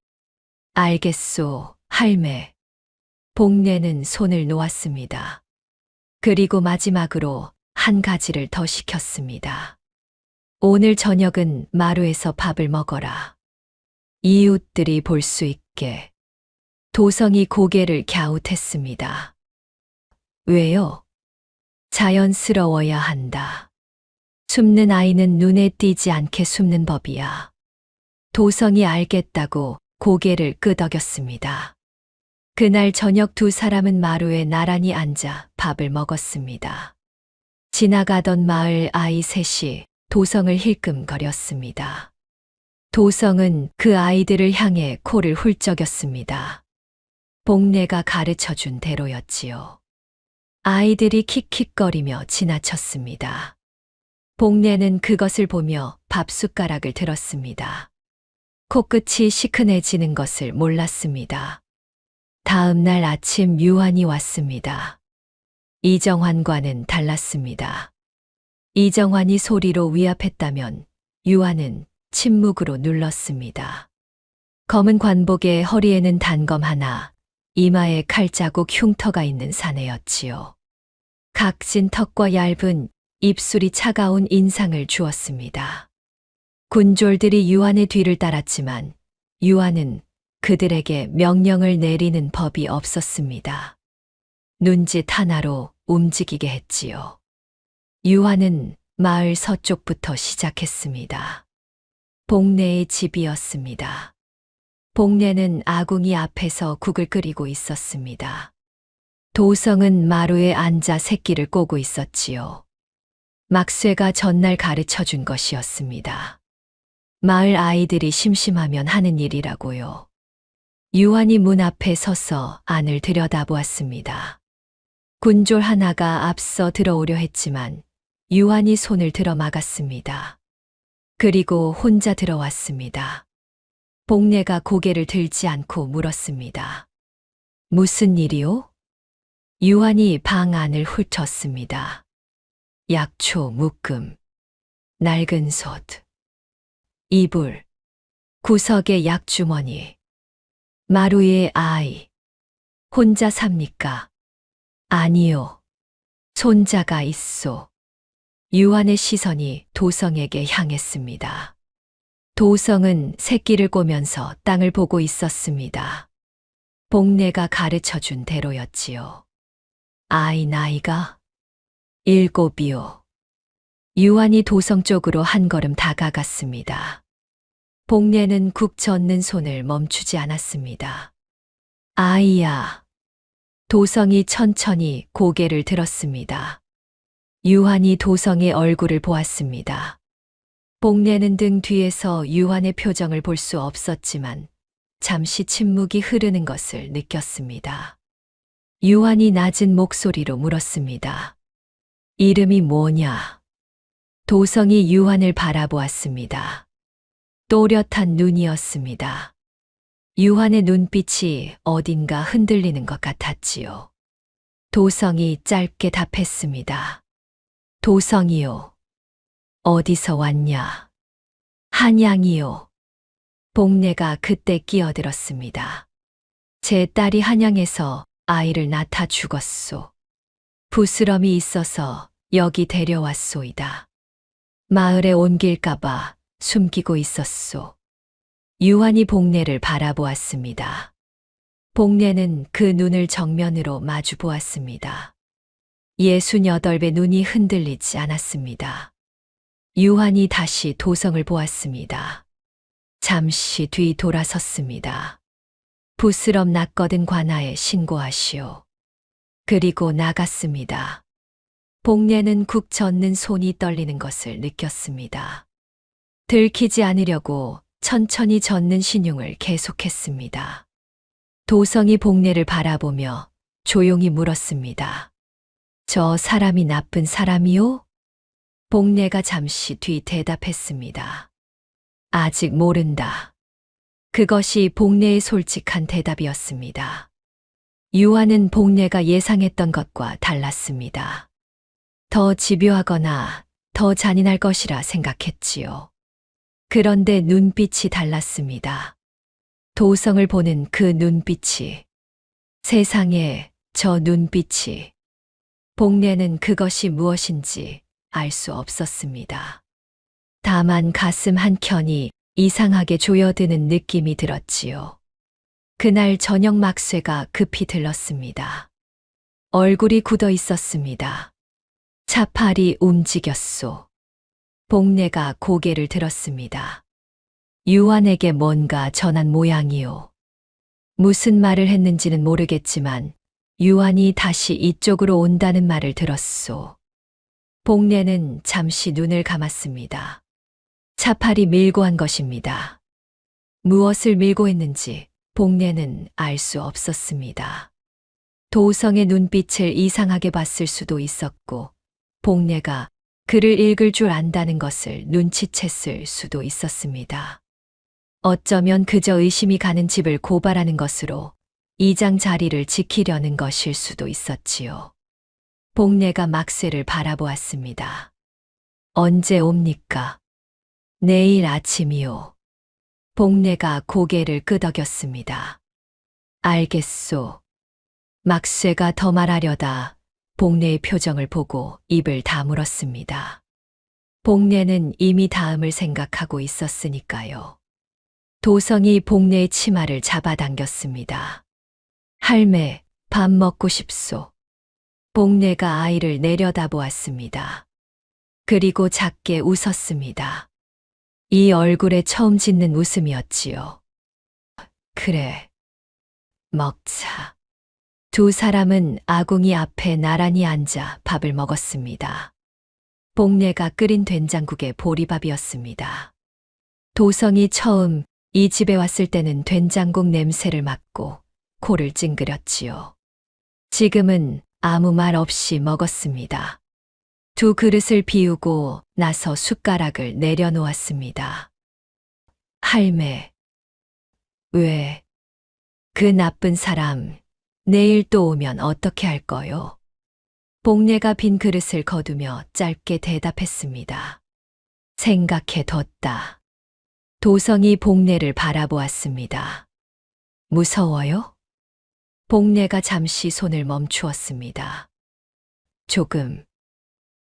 알겠소, 할매. 복례는 손을 놓았습니다. 그리고 마지막으로 한 가지를 더 시켰습니다. 오늘 저녁은 마루에서 밥을 먹어라. 이웃들이 볼 수 있게. 도성이 고개를 갸웃했습니다. 왜요? 자연스러워야 한다. 숨는 아이는 눈에 띄지 않게 숨는 법이야. 도성이 알겠다고 고개를 끄덕였습니다. 그날 저녁 두 사람은 마루에 나란히 앉아 밥을 먹었습니다. 지나가던 마을 아이 셋이 도성을 힐끔거렸습니다. 도성은 그 아이들을 향해 코를 훌쩍였습니다. 복례가 가르쳐준 대로였지요. 아이들이 킥킥거리며 지나쳤습니다. 복례는 그것을 보며 밥숟가락을 들었습니다. 코끝이 시큰해지는 것을 몰랐습니다. 다음 날 아침 유한이 왔습니다. 이정환과는 달랐습니다. 이정환이 소리로 위압했다면 유한은 침묵으로 눌렀습니다. 검은 관복에 허리에는 단검 하나, 이마에 칼자국 흉터가 있는 사내였지요. 각진 턱과 얇은 입술이 차가운 인상을 주었습니다. 군졸들이 유한의 뒤를 따랐지만 유한은 그들에게 명령을 내리는 법이 없었습니다. 눈짓 하나로 움직이게 했지요. 유한은 마을 서쪽부터 시작했습니다. 복례의 집이었습니다. 복례는 아궁이 앞에서 국을 끓이고 있었습니다. 도성은 마루에 앉아 새끼를 꼬고 있었지요. 막쇠가 전날 가르쳐 준 것이었습니다. 마을 아이들이 심심하면 하는 일이라고요. 유한이 문 앞에 서서 안을 들여다보았습니다. 군졸 하나가 앞서 들어오려 했지만 유한이 손을 들어 막았습니다. 그리고 혼자 들어왔습니다. 복례가 고개를 들지 않고 물었습니다. 무슨 일이요? 유한이 방 안을 훑었습니다. 약초 묶음, 낡은 솥, 이불, 구석의 약주머니, 마루의 아이. 혼자 삽니까? 아니요. 손자가 있소. 유한의 시선이 도성에게 향했습니다. 도성은 새끼를 꼬면서 땅을 보고 있었습니다. 복례가 가르쳐 준 대로였지요. 아이 나이가 7이요. 유한이 도성 쪽으로 한 걸음 다가갔습니다. 복례는 국 젓는 손을 멈추지 않았습니다. 아이야. 도성이 천천히 고개를 들었습니다. 유한이 도성의 얼굴을 보았습니다. 복례는 등 뒤에서 유한의 표정을 볼 수 없었지만 잠시 침묵이 흐르는 것을 느꼈습니다. 유한이 낮은 목소리로 물었습니다. 이름이 뭐냐? 도성이 유한을 바라보았습니다. 또렷한 눈이었습니다. 유한의 눈빛이 어딘가 흔들리는 것 같았지요. 도성이 짧게 답했습니다. 도성이요. 어디서 왔냐? 한양이요. 복례가 그때 끼어들었습니다. 제 딸이 한양에서 아이를 낳다 죽었소. 부스럼이 있어서 여기 데려왔소이다. 마을에 옮길까봐 숨기고 있었소. 유한이 복례를 바라보았습니다. 복례는 그 눈을 정면으로 마주 보았습니다. 68배 눈이 흔들리지 않았습니다. 유한이 다시 도성을 보았습니다. 잠시 뒤 돌아섰습니다. 부스럼 났거든 관아에 신고하시오. 그리고 나갔습니다. 복례는 국 젓는 손이 떨리는 것을 느꼈습니다. 들키지 않으려고 천천히 젓는 신용을 계속했습니다. 도성이 복례를 바라보며 조용히 물었습니다. 저 사람이 나쁜 사람이요? 복례가 잠시 뒤 대답했습니다. 아직 모른다. 그것이 복례의 솔직한 대답이었습니다. 유한은 복례가 예상했던 것과 달랐습니다. 더 집요하거나 더 잔인할 것이라 생각했지요. 그런데 눈빛이 달랐습니다. 도성을 보는 그 눈빛이, 세상에 저 눈빛이, 복례는 그것이 무엇인지 알 수 없었습니다. 다만 가슴 한켠이 이상하게 조여드는 느낌이 들었지요. 그날 저녁 막쇠가 급히 들렀습니다. 얼굴이 굳어 있었습니다. 차팔이 움직였소. 복례가 고개를 들었습니다. 유한에게 뭔가 전한 모양이요. 무슨 말을 했는지는 모르겠지만 유한이 다시 이쪽으로 온다는 말을 들었소. 복례는 잠시 눈을 감았습니다. 차팔이 밀고 한 것입니다. 무엇을 밀고 했는지 복례는 알 수 없었습니다. 도성의 눈빛을 이상하게 봤을 수도 있었고 복례가 그를 읽을 줄 안다는 것을 눈치챘을 수도 있었습니다. 어쩌면 그저 의심이 가는 집을 고발하는 것으로 이장 자리를 지키려는 것일 수도 있었지요. 복례가 막쇠를 바라보았습니다. 언제 옵니까? 내일 아침이요. 복례가 고개를 끄덕였습니다. 알겠소. 막쇠가 더 말하려다 복례의 표정을 보고 입을 다물었습니다. 복례는 이미 다음을 생각하고 있었으니까요. 도성이 복례의 치마를 잡아당겼습니다. 할매, 밥 먹고 싶소. 복례가 아이를 내려다보았습니다. 그리고 작게 웃었습니다. 이 얼굴에 처음 짓는 웃음이었지요. 그래. 먹자. 두 사람은 아궁이 앞에 나란히 앉아 밥을 먹었습니다. 복례가 끓인 된장국에 보리밥이었습니다. 도성이 처음 이 집에 왔을 때는 된장국 냄새를 맡고 코를 찡그렸지요. 지금은 아무 말 없이 먹었습니다. 두 그릇을 비우고 나서 숟가락을 내려놓았습니다. 할매, 왜? 그 나쁜 사람 내일 또 오면 어떻게 할 거요? 복례가 빈 그릇을 거두며 짧게 대답했습니다. 생각해뒀다. 도성이 복례를 바라보았습니다. 무서워요? 복례가 잠시 손을 멈추었습니다. 조금.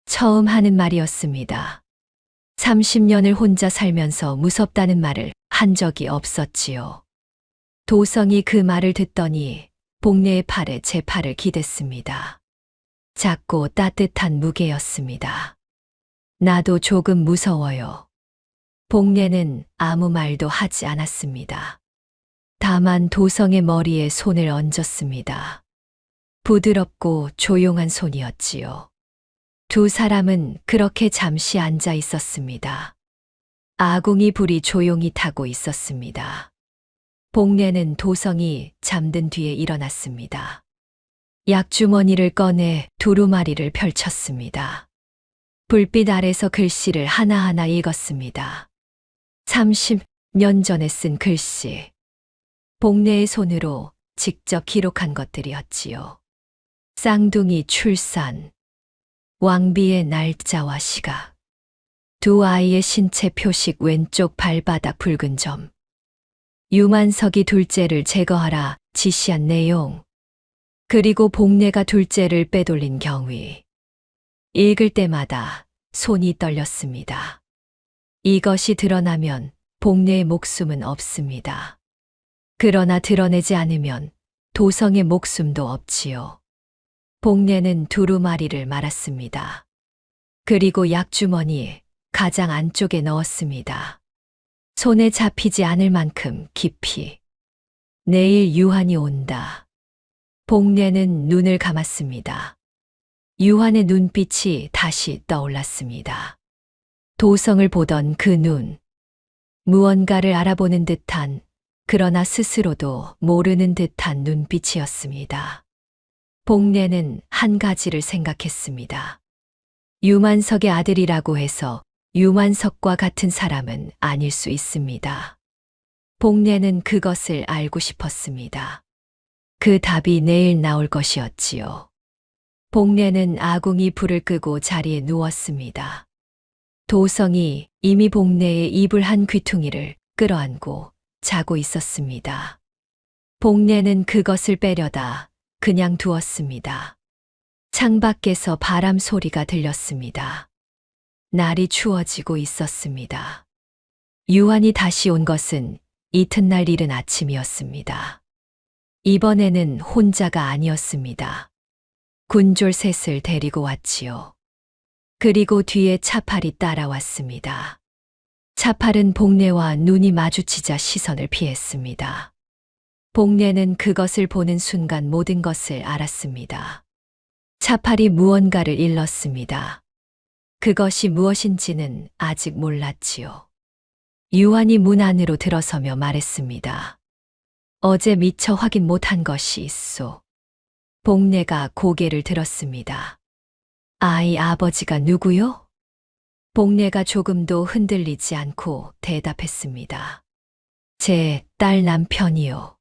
처음 하는 말이었습니다. 30년을 혼자 살면서 무섭다는 말을 한 적이 없었지요. 도성이 그 말을 듣더니 복례의 팔에 제 팔을 기댔습니다. 작고 따뜻한 무게였습니다. 나도 조금 무서워요. 복례는 아무 말도 하지 않았습니다. 다만 도성의 머리에 손을 얹었습니다. 부드럽고 조용한 손이었지요. 두 사람은 그렇게 잠시 앉아 있었습니다. 아궁이 불이 조용히 타고 있었습니다. 복례는 도성이 잠든 뒤에 일어났습니다. 약주머니를 꺼내 두루마리를 펼쳤습니다. 불빛 아래서 글씨를 하나하나 읽었습니다. 30년 전에 쓴 글씨. 복례의 손으로 직접 기록한 것들이었지요. 쌍둥이 출산, 왕비의 날짜와 시각, 두 아이의 신체 표식 왼쪽 발바닥 붉은 점, 유만석이 둘째를 제거하라 지시한 내용, 그리고 복례가 둘째를 빼돌린 경위. 읽을 때마다 손이 떨렸습니다. 이것이 드러나면 복례의 목숨은 없습니다. 그러나 드러내지 않으면 도성의 목숨도 없지요. 복례는 두루마리를 말았습니다. 그리고 약주머니 가장 안쪽에 넣었습니다. 손에 잡히지 않을 만큼 깊이. 내일 유한이 온다. 복례는 눈을 감았습니다. 유한의 눈빛이 다시 떠올랐습니다. 도성을 보던 그 눈. 무언가를 알아보는 듯한, 그러나 스스로도 모르는 듯한 눈빛이었습니다. 복례는 한 가지를 생각했습니다. 유만석의 아들이라고 해서 유만석과 같은 사람은 아닐 수 있습니다. 복례는 그것을 알고 싶었습니다. 그 답이 내일 나올 것이었지요. 복례는 아궁이 불을 끄고 자리에 누웠습니다. 도성이 이미 복례의 입을 한 귀퉁이를 끌어안고 자고 있었습니다. 복례는 그것을 빼려다 그냥 두었습니다. 창밖에서 바람 소리가 들렸습니다. 날이 추워지고 있었습니다. 유한이 다시 온 것은 이튿날 이른 아침이었습니다. 이번에는 혼자가 아니었습니다. 군졸 셋을 데리고 왔지요. 그리고 뒤에 차팔이 따라왔습니다. 차팔은 복례와 눈이 마주치자 시선을 피했습니다. 복례는 그것을 보는 순간 모든 것을 알았습니다. 차팔이 무언가를 일렀습니다. 그것이 무엇인지는 아직 몰랐지요. 유한이 문 안으로 들어서며 말했습니다. 어제 미처 확인 못한 것이 있소. 복례가 고개를 들었습니다. 아이 아버지가 누구요? 복례가 조금도 흔들리지 않고 대답했습니다. 제 딸 남편이요.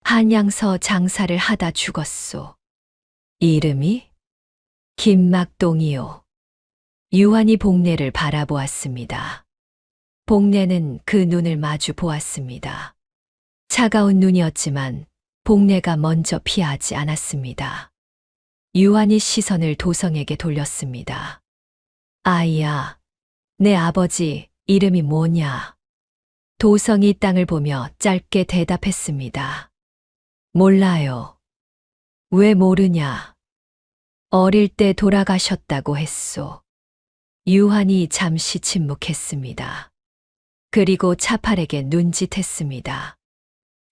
한양서 장사를 하다 죽었소. 이름이? 김막동이요. 유한이 복례를 바라보았습니다. 복례는 그 눈을 마주 보았습니다. 차가운 눈이었지만 복례가 먼저 피하지 않았습니다. 유한이 시선을 도성에게 돌렸습니다. 아이야, 내 아버지 이름이 뭐냐? 도성이 땅을 보며 짧게 대답했습니다. 몰라요. 왜 모르냐? 어릴 때 돌아가셨다고 했소. 유한이 잠시 침묵했습니다. 그리고 차팔에게 눈짓했습니다.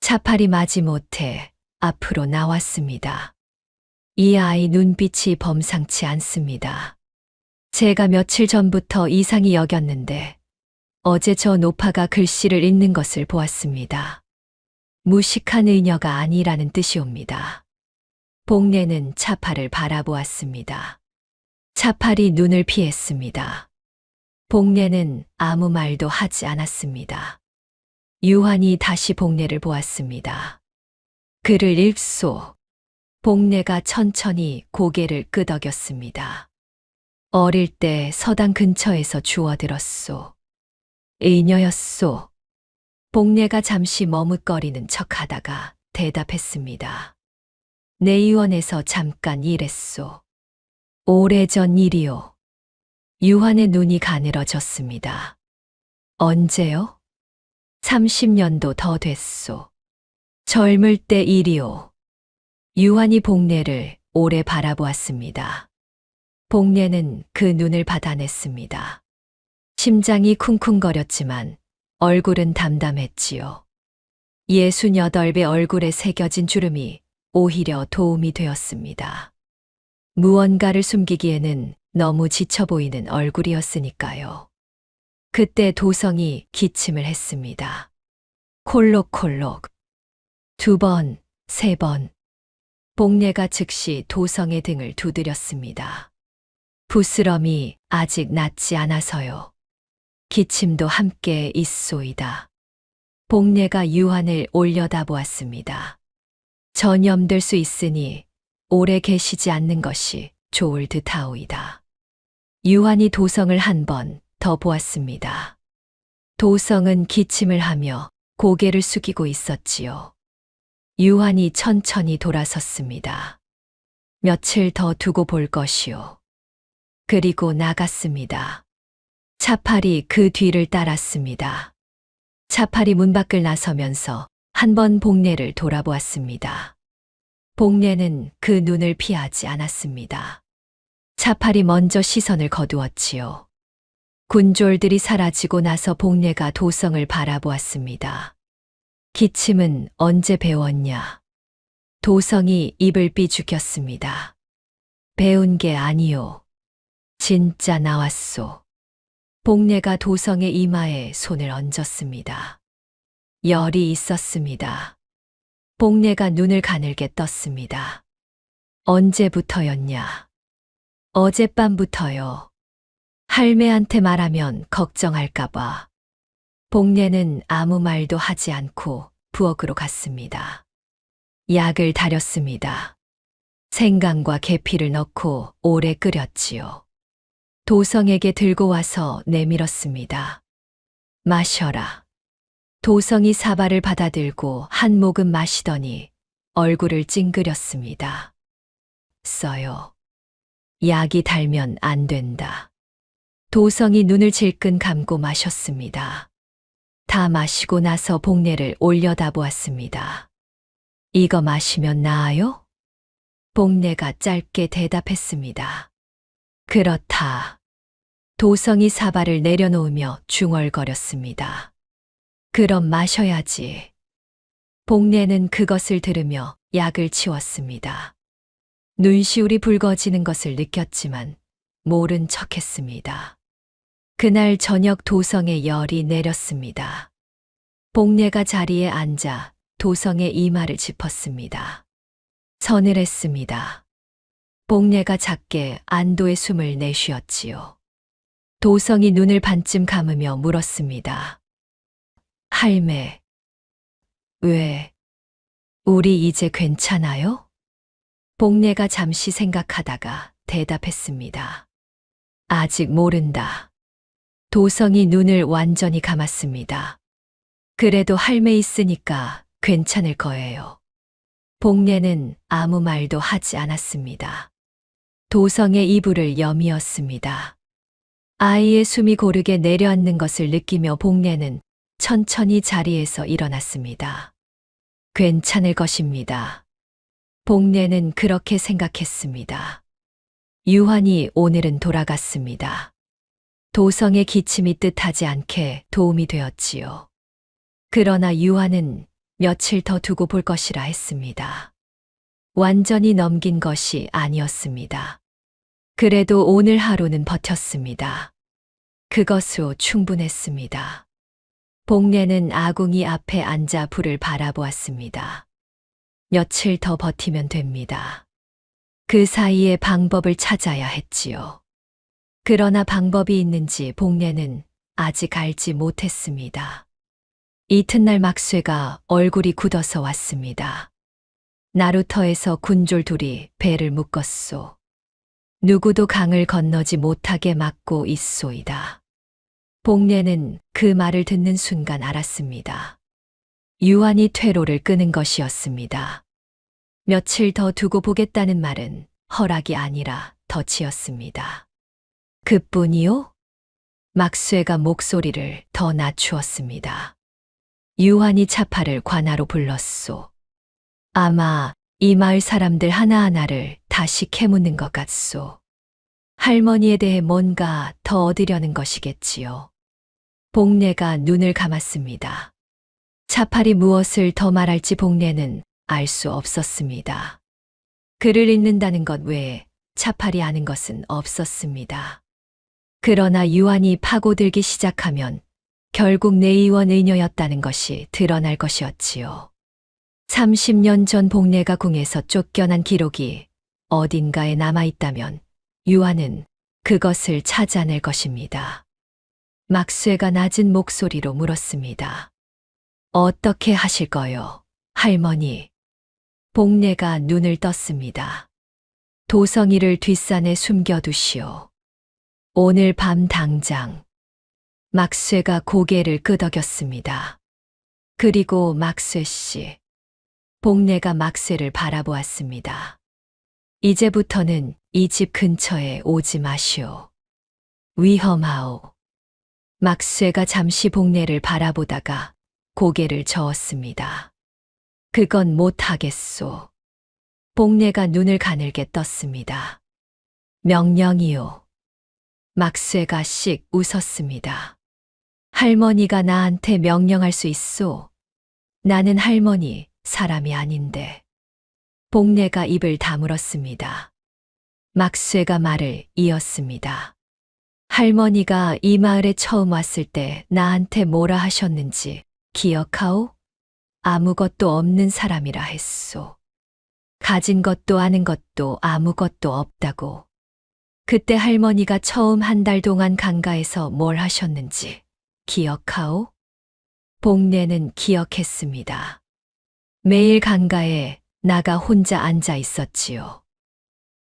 차팔이 마지못해 앞으로 나왔습니다. 이 아이 눈빛이 범상치 않습니다. 제가 며칠 전부터 이상히 여겼는데 어제 저 노파가 글씨를 읽는 것을 보았습니다. 무식한 의녀가 아니라는 뜻이옵니다. 복례는 차팔을 바라보았습니다. 차팔이 눈을 피했습니다. 복례는 아무 말도 하지 않았습니다. 유한이 다시 복례를 보았습니다. 글을 읽소. 복례가 천천히 고개를 끄덕였습니다. 어릴 때 서당 근처에서 주워들었소. 의녀였소. 복례가 잠시 머뭇거리는 척하다가 대답했습니다. 내의원에서 잠깐 일했소. 오래전 일이요. 유한의 눈이 가늘어졌습니다. 언제요? 30년도 더 됐소. 젊을 때 일이오. 유한이 복례를 오래 바라보았습니다. 복례는 그 눈을 받아냈습니다. 심장이 쿵쿵거렸지만 얼굴은 담담했지요. 68배 얼굴에 새겨진 주름이 오히려 도움이 되었습니다. 무언가를 숨기기에는 너무 지쳐 보이는 얼굴이었으니까요. 그때 도성이 기침을 했습니다. 콜록콜록. 2번, 3번. 복례가 즉시 도성의 등을 두드렸습니다. 부스럼이 아직 낫지 않아서요. 기침도 함께 있소이다. 복례가 유한을 올려다보았습니다. 전염될 수 있으니 오래 계시지 않는 것이 좋을 듯하오이다. 유한이 도성을 한 번 더 보았습니다. 도성은 기침을 하며 고개를 숙이고 있었지요. 유한이 천천히 돌아섰습니다. 며칠 더 두고 볼 것이오. 그리고 나갔습니다. 차팔이 그 뒤를 따랐습니다. 차팔이 문 밖을 나서면서 한 번 복례를 돌아보았습니다. 복례는 그 눈을 피하지 않았습니다. 차팔이 먼저 시선을 거두었지요. 군졸들이 사라지고 나서 복례가 도성을 바라보았습니다. 기침은 언제 배웠냐? 도성이 입을 삐죽였습니다. 배운 게 아니오. 진짜 나왔소. 복례가 도성의 이마에 손을 얹었습니다. 열이 있었습니다. 복례가 눈을 가늘게 떴습니다. 언제부터였냐? 어젯밤부터요. 할매한테 말하면 걱정할까봐. 복례는 아무 말도 하지 않고 부엌으로 갔습니다. 약을 다렸습니다. 생강과 계피를 넣고 오래 끓였지요. 도성에게 들고 와서 내밀었습니다. 마셔라. 도성이 사발을 받아들고 한 모금 마시더니 얼굴을 찡그렸습니다. 써요. 약이 달면 안 된다. 도성이 눈을 질끈 감고 마셨습니다. 다 마시고 나서 복례를 올려다보았습니다. 이거 마시면 나아요? 복례가 짧게 대답했습니다. 그렇다. 도성이 사발을 내려놓으며 중얼거렸습니다. 그럼 마셔야지. 복례는 그것을 들으며 약을 치웠습니다. 눈시울이 붉어지는 것을 느꼈지만 모른 척했습니다. 그날 저녁 도성의 열이 내렸습니다. 복례가 자리에 앉아 도성의 이마를 짚었습니다. 서늘했습니다. 복례가 작게 안도의 숨을 내쉬었지요. 도성이 눈을 반쯤 감으며 물었습니다. 할매, 왜? 우리 이제 괜찮아요? 복례가 잠시 생각하다가 대답했습니다. 아직 모른다. 도성이 눈을 완전히 감았습니다. 그래도 할매 있으니까 괜찮을 거예요. 복례는 아무 말도 하지 않았습니다. 도성의 이불을 여미었습니다. 아이의 숨이 고르게 내려앉는 것을 느끼며 복례는 천천히 자리에서 일어났습니다. 괜찮을 것입니다. 복례는 그렇게 생각했습니다. 유한이 오늘은 돌아갔습니다. 도성의 기침이 뜻하지 않게 도움이 되었지요. 그러나 유한은 며칠 더 두고 볼 것이라 했습니다. 완전히 넘긴 것이 아니었습니다. 그래도 오늘 하루는 버텼습니다. 그것으로 충분했습니다. 복례는 아궁이 앞에 앉아 불을 바라보았습니다. 며칠 더 버티면 됩니다. 그 사이에 방법을 찾아야 했지요. 그러나 방법이 있는지 복례는 아직 알지 못했습니다. 이튿날 막쇠가 얼굴이 굳어서 왔습니다. 나루터에서 군졸 둘이 배를 묶었소. 누구도 강을 건너지 못하게 막고 있소이다. 복례는 그 말을 듣는 순간 알았습니다. 유한이 퇴로를 끄는 것이었습니다. 며칠 더 두고 보겠다는 말은 허락이 아니라 덫이었습니다. 그뿐이요? 막쇠가 목소리를 더 낮추었습니다. 유한이 차파를 관하로 불렀소. 아마 이 마을 사람들 하나하나를 다시 캐묻는 것 같소. 할머니에 대해 뭔가 더 얻으려는 것이겠지요. 복례가 눈을 감았습니다. 차팔이 무엇을 더 말할지 복례는 알 수 없었습니다. 글을 읽는다는 것 외에 차팔이 아는 것은 없었습니다. 그러나 유한이 파고들기 시작하면 결국 내의원 의녀였다는 것이 드러날 것이었지요. 30년 전 복례가 궁에서 쫓겨난 기록이 어딘가에 남아있다면 유한은 그것을 찾아낼 것입니다. 막쇠가 낮은 목소리로 물었습니다. 어떻게 하실 거요, 할머니? 복례가 눈을 떴습니다. 도성이를 뒷산에 숨겨두시오. 오늘 밤 당장. 막쇠가 고개를 끄덕였습니다. 그리고 막쇠 씨. 복례가 막쇠를 바라보았습니다. 이제부터는 이 집 근처에 오지 마시오. 위험하오. 막쇠가 잠시 복례를 바라보다가 고개를 저었습니다. 그건 못하겠소. 복례가 눈을 가늘게 떴습니다. 명령이요. 막쇠가 씩 웃었습니다. 할머니가 나한테 명령할 수 있소. 나는 할머니, 사람이 아닌데. 복례가 입을 다물었습니다. 막쇠가 말을 이었습니다. 할머니가 이 마을에 처음 왔을 때 나한테 뭐라 하셨는지 기억하오? 아무것도 없는 사람이라 했소. 가진 것도 아는 것도 아무것도 없다고. 그때 할머니가 처음 한 달 동안 강가에서 뭘 하셨는지 기억하오? 복례는 기억했습니다. 매일 강가에 나가 혼자 앉아 있었지요.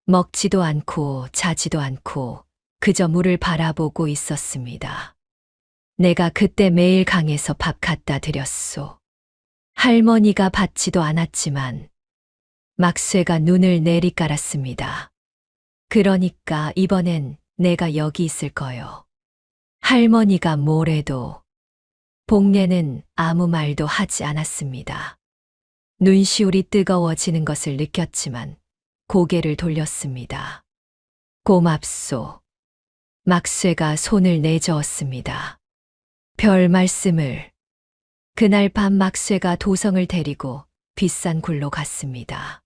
먹지도 않고 자지도 않고 그저 물을 바라보고 있었습니다. 내가 그때 매일 강에서 밥 갖다 드렸소. 할머니가 받지도 않았지만 막쇠가 눈을 내리깔았습니다. 그러니까 이번엔 내가 여기 있을 거요. 할머니가 뭐래도. 복례는 아무 말도 하지 않았습니다. 눈시울이 뜨거워지는 것을 느꼈지만 고개를 돌렸습니다. 고맙소. 막쇠가 손을 내저었습니다. 별 말씀을. 그날 밤 막쇠가 도성을 데리고 뒷산 굴로 갔습니다.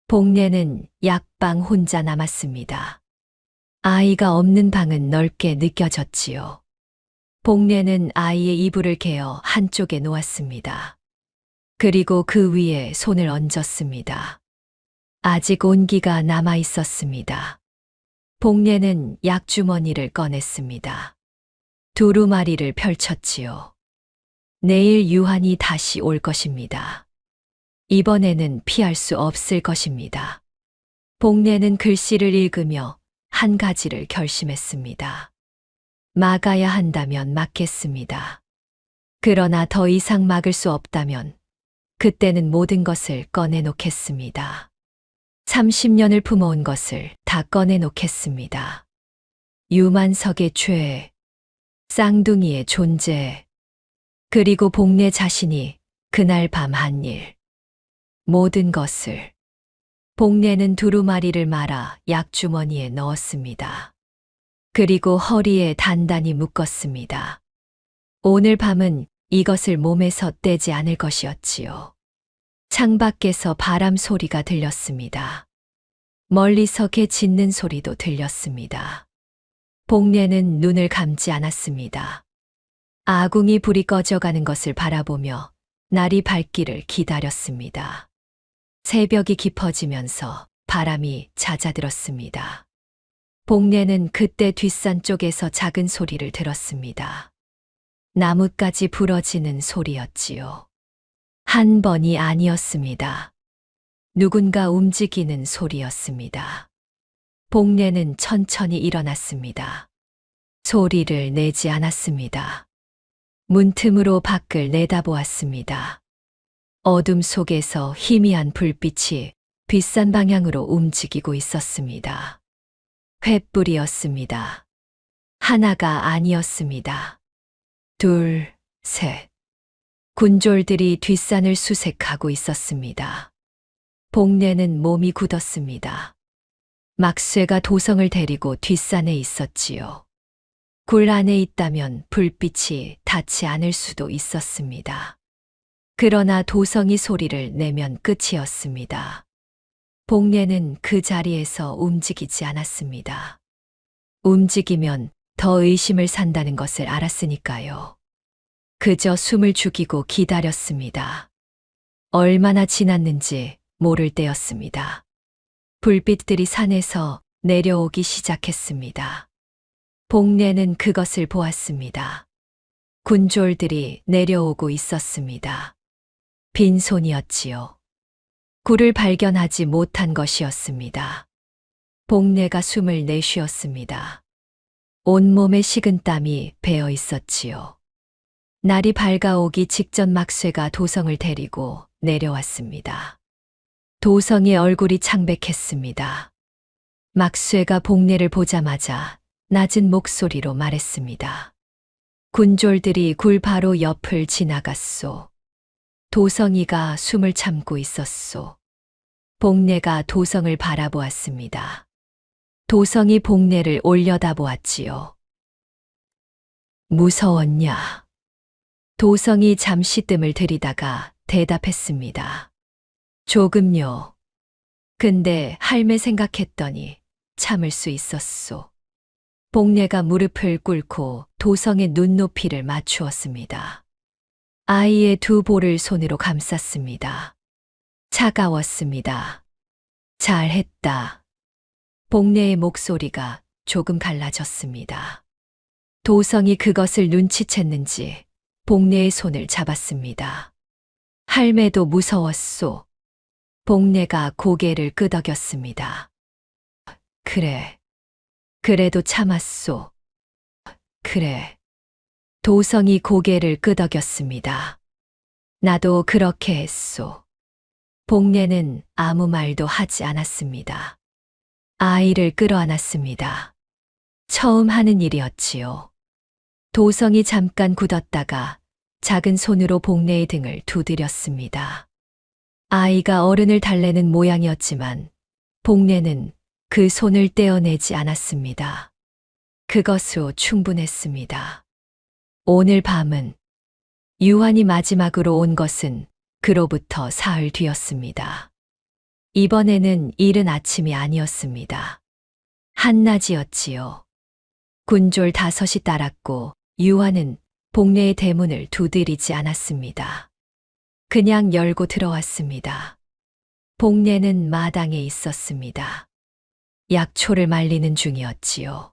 복례는 약방 혼자 남았습니다. 아이가 없는 방은 넓게 느껴졌지요. 복례는 아이의 이불을 개어 한쪽에 놓았습니다. 그리고 그 위에 손을 얹었습니다. 아직 온기가 남아 있었습니다. 복례는 약주머니를 꺼냈습니다. 두루마리를 펼쳤지요. 내일 유한이 다시 올 것입니다. 이번에는 피할 수 없을 것입니다. 복례는 글씨를 읽으며 한 가지를 결심했습니다. 막아야 한다면 막겠습니다. 그러나 더 이상 막을 수 없다면 그때는 모든 것을 꺼내놓겠습니다. 30년을 품어온 것을 다 꺼내놓겠습니다. 유만석의 죄, 쌍둥이의 존재, 그리고 복례 자신이 그날 밤 한 일, 모든 것을. 복례는 두루마리를 말아 약주머니에 넣었습니다. 그리고 허리에 단단히 묶었습니다. 오늘 밤은 이것을 몸에서 떼지 않을 것이었지요. 창밖에서 바람 소리가 들렸습니다. 멀리서 개 짖는 소리도 들렸습니다. 복례는 눈을 감지 않았습니다. 아궁이 불이 꺼져가는 것을 바라보며 날이 밝기를 기다렸습니다. 새벽이 깊어지면서 바람이 잦아들었습니다. 복례는 그때 뒷산 쪽에서 작은 소리를 들었습니다. 나뭇가지 부러지는 소리였지요. 한 번이 아니었습니다. 누군가 움직이는 소리였습니다. 복례는 천천히 일어났습니다. 소리를 내지 않았습니다. 문틈으로 밖을 내다보았습니다. 어둠 속에서 희미한 불빛이 뒷산 방향으로 움직이고 있었습니다. 횃불이었습니다. 하나가 아니었습니다. 둘, 셋. 군졸들이 뒷산을 수색하고 있었습니다. 복례는 몸이 굳었습니다. 막쇠가 도성을 데리고 뒷산에 있었지요. 굴 안에 있다면 불빛이 닿지 않을 수도 있었습니다. 그러나 도성이 소리를 내면 끝이었습니다. 복례는 그 자리에서 움직이지 않았습니다. 움직이면 더 의심을 산다는 것을 알았으니까요. 그저 숨을 죽이고 기다렸습니다. 얼마나 지났는지 모를 때였습니다. 불빛들이 산에서 내려오기 시작했습니다. 복례는 그것을 보았습니다. 군졸들이 내려오고 있었습니다. 빈손이었지요. 굴을 발견하지 못한 것이었습니다. 복례가 숨을 내쉬었습니다. 온몸에 식은땀이 배어 있었지요. 날이 밝아오기 직전 막쇠가 도성을 데리고 내려왔습니다. 도성의 얼굴이 창백했습니다. 막쇠가 복례를 보자마자 낮은 목소리로 말했습니다. 군졸들이 굴 바로 옆을 지나갔소. 도성이가 숨을 참고 있었소. 복례가 도성을 바라보았습니다. 도성이 복례를 올려다보았지요. 무서웠냐? 도성이 잠시 뜸을 들이다가 대답했습니다. 조금요. 근데 할매 생각했더니 참을 수 있었소. 복례가 무릎을 꿇고 도성의 눈높이를 맞추었습니다. 아이의 두 볼을 손으로 감쌌습니다. 차가웠습니다. 잘했다. 복례의 목소리가 조금 갈라졌습니다. 도성이 그것을 눈치챘는지 복례의 손을 잡았습니다. 할매도 무서웠소. 복례가 고개를 끄덕였습니다. 그래. 그래도 참았소. 그래. 도성이 고개를 끄덕였습니다. 나도 그렇게 했소. 복례는 아무 말도 하지 않았습니다. 아이를 끌어안았습니다. 처음 하는 일이었지요. 도성이 잠깐 굳었다가 작은 손으로 복례의 등을 두드렸습니다. 아이가 어른을 달래는 모양이었지만 복례는 그 손을 떼어내지 않았습니다. 그것으로 충분했습니다. 오늘 밤은 유한이 마지막으로 온 것은 그로부터 사흘 뒤였습니다. 이번에는 이른 아침이 아니었습니다. 한낮이었지요. 군졸 5이 따랐고 유한은 복례의 대문을 두드리지 않았습니다. 그냥 열고 들어왔습니다. 복례는 마당에 있었습니다. 약초를 말리는 중이었지요.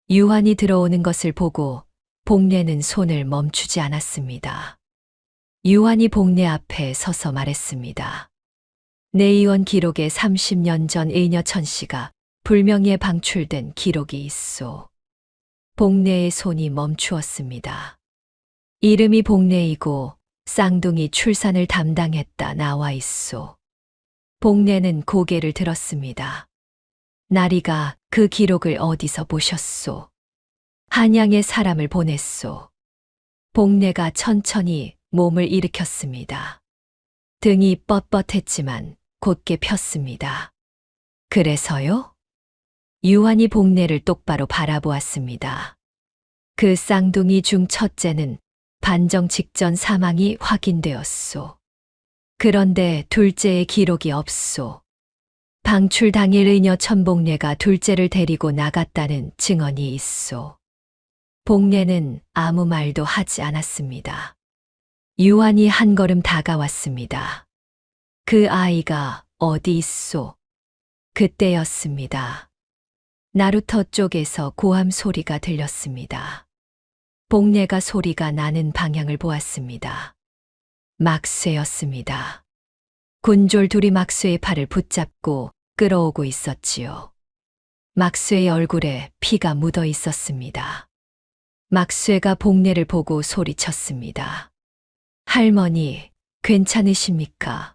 유한이 들어오는 것을 보고 복례는 손을 멈추지 않았습니다. 유한이 복례 앞에 서서 말했습니다. 내의원 기록에 30년 전 의녀 천씨가 불명예 방출된 기록이 있소. 복례의 손이 멈추었습니다. 이름이 복례이고 쌍둥이 출산을 담당했다 나와 있소. 복례는 고개를 들었습니다. 나리가 그 기록을 어디서 보셨소? 한양에 사람을 보냈소. 복례가 천천히 몸을 일으켰습니다. 등이 뻣뻣했지만 곧게 폈습니다. 그래서요? 유한이 복례를 똑바로 바라보았습니다. 그 쌍둥이 중 첫째는 반정 직전 사망이 확인되었소. 그런데 둘째의 기록이 없소. 방출 당일 의녀 천복례가 둘째를 데리고 나갔다는 증언이 있소. 복례는 아무 말도 하지 않았습니다. 유한이 한 걸음 다가왔습니다. 그 아이가 어디 있소? 그때였습니다. 나루터 쪽에서 고함 소리가 들렸습니다. 복례가 소리가 나는 방향을 보았습니다. 막쇠였습니다. 군졸 둘이 막쇠의 팔을 붙잡고 끌어오고 있었지요. 막쇠의 얼굴에 피가 묻어 있었습니다. 막쇠가 복례를 보고 소리쳤습니다. 할머니, 괜찮으십니까?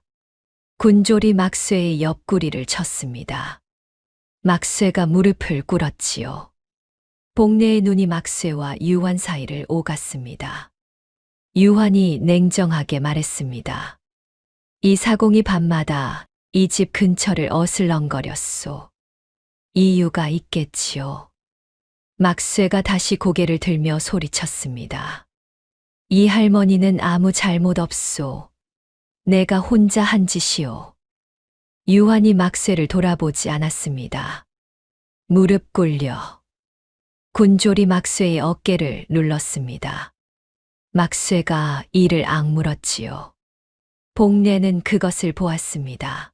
군졸이 막쇠의 옆구리를 쳤습니다. 막쇠가 무릎을 꿇었지요. 복내의 눈이 막쇠와 유환 사이를 오갔습니다. 유환이 냉정하게 말했습니다. 이 사공이 밤마다 이 집 근처를 어슬렁거렸소. 이유가 있겠지요. 막쇠가 다시 고개를 들며 소리쳤습니다. 이 할머니는 아무 잘못 없소. 내가 혼자 한 짓이오. 유환이 막쇠를 돌아보지 않았습니다. 무릎 꿇려 군졸이 막쇠의 어깨를 눌렀습니다. 막쇠가 이를 악물었지요. 복내는 그것을 보았습니다.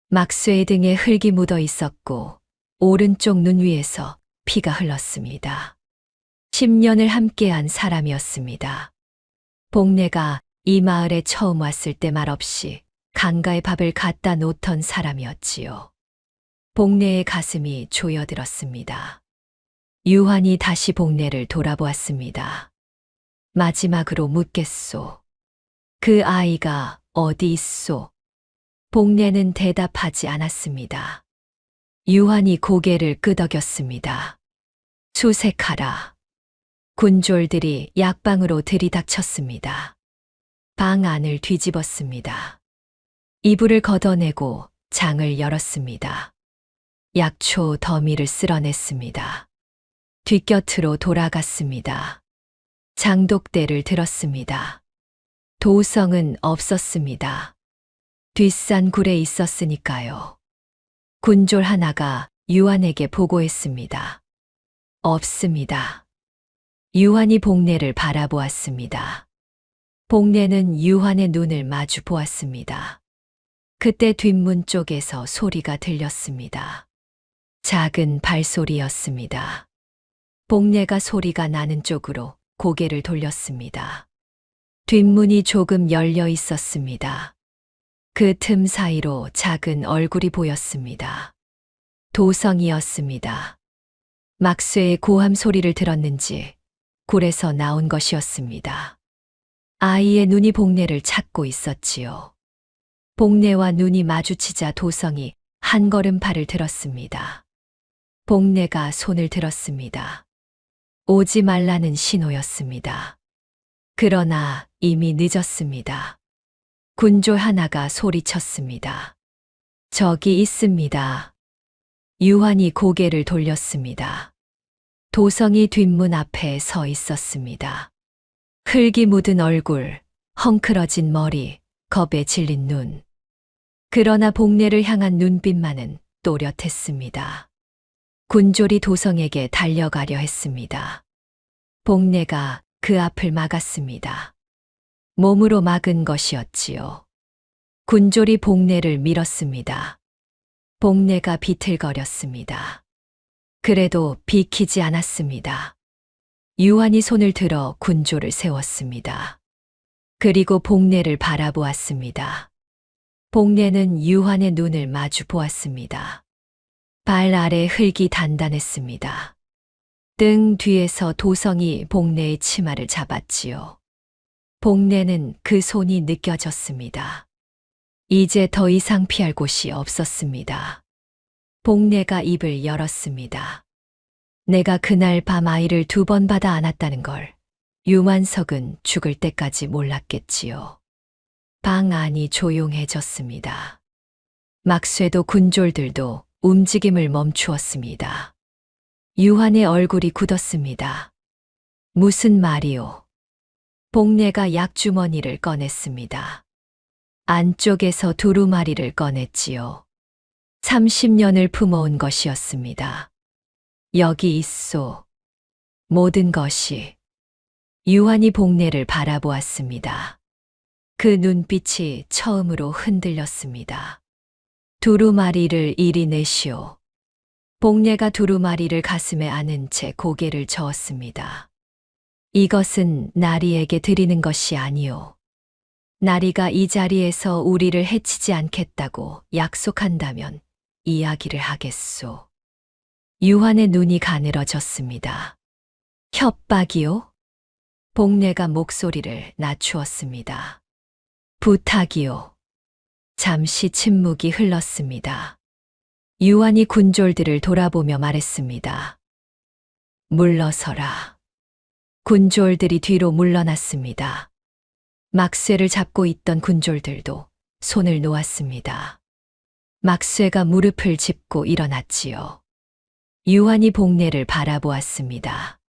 막쇠의 등에 흙이 묻어 있었고 오른쪽 눈 위에서 피가 흘렀습니다. 10년을 함께한 사람이었습니다. 복내가 이 마을에 처음 왔을 때 말없이 강가에 밥을 갖다 놓던 사람이었지요. 복내의 가슴이 조여들었습니다. 유환이 다시 복내를 돌아보았습니다. 마지막으로 묻겠소. 그 아이가 어디 있소? 복내는 대답하지 않았습니다. 유환이 고개를 끄덕였습니다. 수색하라. 군졸들이 약방으로 들이닥쳤습니다. 방 안을 뒤집었습니다. 이불을 걷어내고 장을 열었습니다. 약초 더미를 쓸어냈습니다. 뒷곁으로 돌아갔습니다. 장독대를 들었습니다. 도성은 없었습니다. 뒷산 굴에 있었으니까요. 군졸 하나가 유한에게 보고했습니다. 없습니다. 유한이 복내를 바라보았습니다. 복내는 유한의 눈을 마주 보았습니다. 그때 뒷문 쪽에서 소리가 들렸습니다. 작은 발소리였습니다. 복내가 소리가 나는 쪽으로 고개를 돌렸습니다. 뒷문이 조금 열려 있었습니다. 그 틈 사이로 작은 얼굴이 보였습니다. 도성이었습니다. 막쇠의 고함 소리를 들었는지 굴에서 나온 것이었습니다. 아이의 눈이 복내를 찾고 있었지요. 복내와 눈이 마주치자 도성이 한 걸음 발을 들었습니다. 복내가 손을 들었습니다. 오지 말라는 신호였습니다. 그러나 이미 늦었습니다. 군졸 하나가 소리쳤습니다. 저기 있습니다. 유환이 고개를 돌렸습니다. 도성이 뒷문 앞에 서 있었습니다. 흙이 묻은 얼굴, 헝클어진 머리, 겁에 질린 눈. 그러나 복내를 향한 눈빛만은 또렷했습니다. 군졸이 도성에게 달려가려 했습니다. 복내가 그 앞을 막았습니다. 몸으로 막은 것이었지요. 군졸이 복내를 밀었습니다. 복내가 비틀거렸습니다. 그래도 비키지 않았습니다. 유한이 손을 들어 군졸을 세웠습니다. 그리고 복내를 바라보았습니다. 복내는 유한의 눈을 마주 보았습니다. 발 아래 흙이 단단했습니다. 등 뒤에서 도성이 복내의 치마를 잡았지요. 복내는 그 손이 느껴졌습니다. 이제 더 이상 피할 곳이 없었습니다. 복내가 입을 열었습니다. 내가 그날 밤 아이를 2번 받아 안았다는 걸 유만석은 죽을 때까지 몰랐겠지요. 방 안이 조용해졌습니다. 막쇠도 군졸들도 움직임을 멈추었습니다. 유한의 얼굴이 굳었습니다. 무슨 말이오? 복내가 약주머니를 꺼냈습니다. 안쪽에서 두루마리를 꺼냈지요. 30년을 품어온 것이었습니다. 여기 있소. 모든 것이. 유한이 복내를 바라보았습니다. 그 눈빛이 처음으로 흔들렸습니다. 두루마리를 이리 내시오. 복내가 두루마리를 가슴에 안은 채 고개를 저었습니다. 이것은 나리에게 드리는 것이 아니오. 나리가 이 자리에서 우리를 해치지 않겠다고 약속한다면 이야기를 하겠소. 유한의 눈이 가늘어졌습니다. 협박이요? 복내가 목소리를 낮추었습니다. 부탁이요. 잠시 침묵이 흘렀습니다. 유한이 군졸들을 돌아보며 말했습니다. 물러서라. 군졸들이 뒤로 물러났습니다. 막쇠를 잡고 있던 군졸들도 손을 놓았습니다. 막쇠가 무릎을 짚고 일어났지요. 유한이 복례를 바라보았습니다.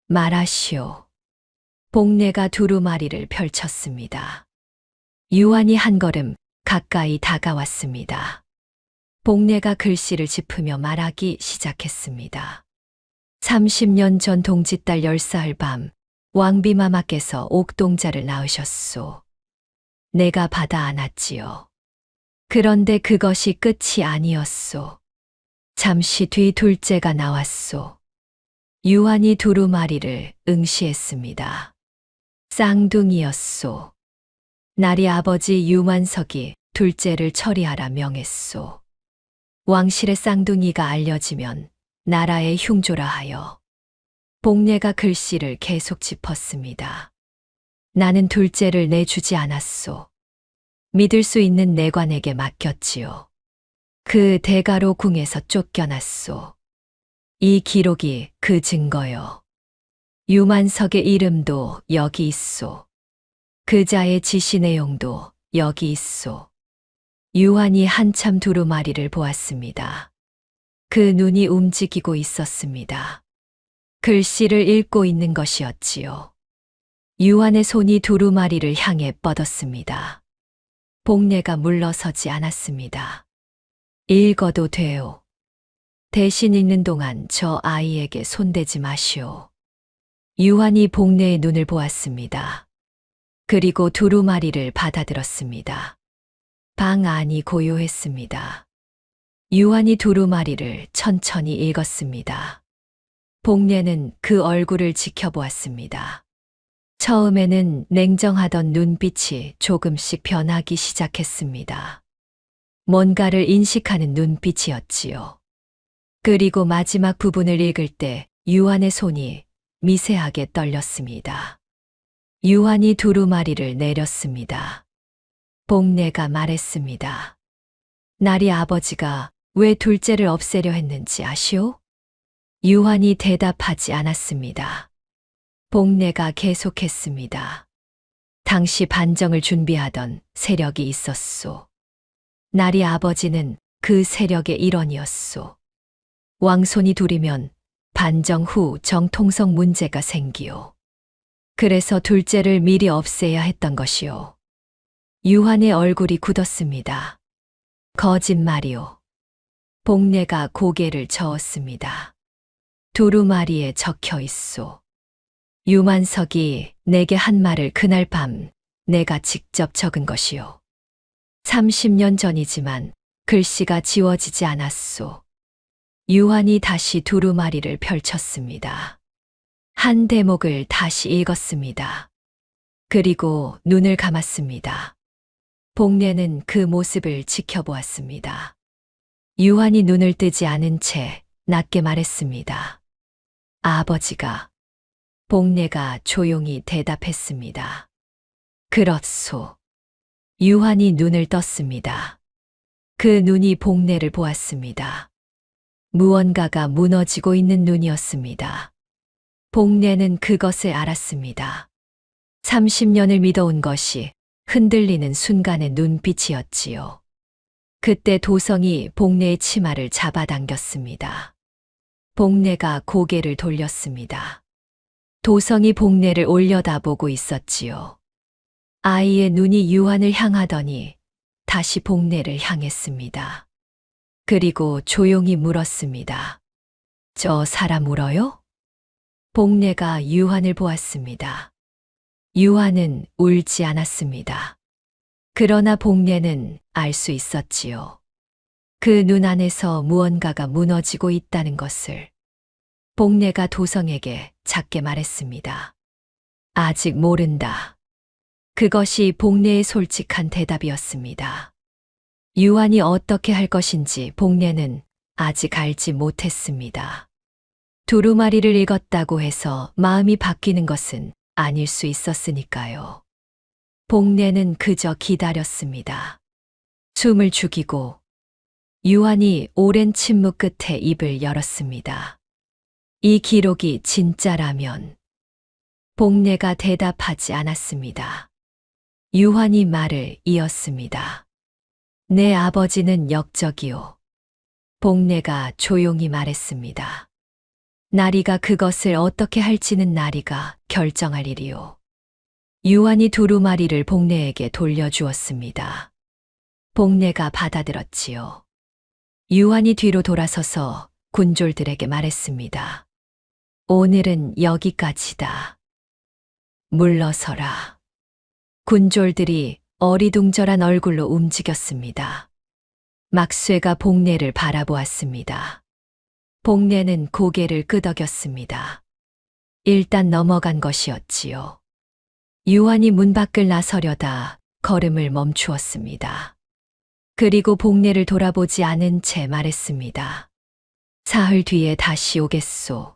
말하시오. 복례가 두루마리를 펼쳤습니다. 유한이 한 걸음 가까이 다가왔습니다. 복례가 글씨를 짚으며 말하기 시작했습니다. 30년 전 동짓달 10살 밤 왕비마마께서 옥동자를 낳으셨소. 내가 받아 안았지요. 그런데 그것이 끝이 아니었소. 잠시 뒤 둘째가 나왔소. 유한이 두루마리를 응시했습니다. 쌍둥이였소. 날이 아버지 유만석이 둘째를 처리하라 명했소. 왕실의 쌍둥이가 알려지면 나라의 흉조라 하여. 복례가 글씨를 계속 짚었습니다. 나는 둘째를 내주지 않았소. 믿을 수 있는 내관에게 맡겼지요. 그 대가로 궁에서 쫓겨났소. 이 기록이 그 증거요. 유만석의 이름도 여기 있소. 그자의 지시 내용도 여기 있소. 유한이 한참 두루마리를 보았습니다. 그 눈이 움직이고 있었습니다. 글씨를 읽고 있는 것이었지요. 유한의 손이 두루마리를 향해 뻗었습니다. 복례가 물러서지 않았습니다. 읽어도 돼요. 대신 읽는 동안 저 아이에게 손대지 마시오. 유한이 복례의 눈을 보았습니다. 그리고 두루마리를 받아들었습니다. 방 안이 고요했습니다. 유한이 두루마리를 천천히 읽었습니다. 복례는 그 얼굴을 지켜보았습니다. 처음에는 냉정하던 눈빛이 조금씩 변하기 시작했습니다. 뭔가를 인식하는 눈빛이었지요. 그리고 마지막 부분을 읽을 때 유한의 손이 미세하게 떨렸습니다. 유한이 두루마리를 내렸습니다. 복례가 말했습니다. 날이 아버지가 왜 둘째를 없애려 했는지 아시오? 유한이 대답하지 않았습니다. 복례가 계속했습니다. 당시 반정을 준비하던 세력이 있었소. 날이 아버지는 그 세력의 일원이었소. 왕손이 둘이면 반정 후 정통성 문제가 생기오. 그래서 둘째를 미리 없애야 했던 것이오. 유한의 얼굴이 굳었습니다. 거짓말이오. 복례가 고개를 저었습니다. 두루마리에 적혀 있소. 유만석이 내게 한 말을 그날 밤 내가 직접 적은 것이오. 30년 전이지만 글씨가 지워지지 않았소. 유한이 다시 두루마리를 펼쳤습니다. 한 대목을 다시 읽었습니다. 그리고 눈을 감았습니다. 복례는 그 모습을 지켜보았습니다. 유한이 눈을 뜨지 않은 채 낮게 말했습니다. 아버지가. 복례가 조용히 대답했습니다. 그렇소. 유한이 눈을 떴습니다. 그 눈이 복례를 보았습니다. 무언가가 무너지고 있는 눈이었습니다. 복례는 그것을 알았습니다. 30년을 믿어온 것이 흔들리는 순간의 눈빛이었지요. 그때 도성이 복례의 치마를 잡아당겼습니다. 복례가 고개를 돌렸습니다. 도성이 복례를 올려다보고 있었지요. 아이의 눈이 유한을 향하더니 다시 복례를 향했습니다. 그리고 조용히 물었습니다. 저 사람 울어요? 복례가 유한을 보았습니다. 유한은 울지 않았습니다. 그러나 복례는 알 수 있었지요. 그 눈 안에서 무언가가 무너지고 있다는 것을. 복례가 도성에게 작게 말했습니다. 아직 모른다. 그것이 복례의 솔직한 대답이었습니다. 유한이 어떻게 할 것인지 복례는 아직 알지 못했습니다. 두루마리를 읽었다고 해서 마음이 바뀌는 것은 아닐 수 있었으니까요. 복례는 그저 기다렸습니다. 숨을 죽이고 유한이 오랜 침묵 끝에 입을 열었습니다. 이 기록이 진짜라면 복례가 대답하지 않았습니다. 유환이 말을 이었습니다. 내 아버지는 역적이오. 복례가 조용히 말했습니다. 나리가 그것을 어떻게 할지는 나리가 결정할 일이오. 유환이 두루마리를 복례에게 돌려주었습니다. 복례가 받아들었지요. 유환이 뒤로 돌아서서 군졸들에게 말했습니다. 오늘은 여기까지다. 물러서라. 군졸들이 어리둥절한 얼굴로 움직였습니다. 막쇠가 복례를 바라보았습니다. 복례는 고개를 끄덕였습니다. 일단 넘어간 것이었지요. 유환이 문 밖을 나서려다 걸음을 멈추었습니다. 그리고 복례를 돌아보지 않은 채 말했습니다. 사흘 뒤에 다시 오겠소.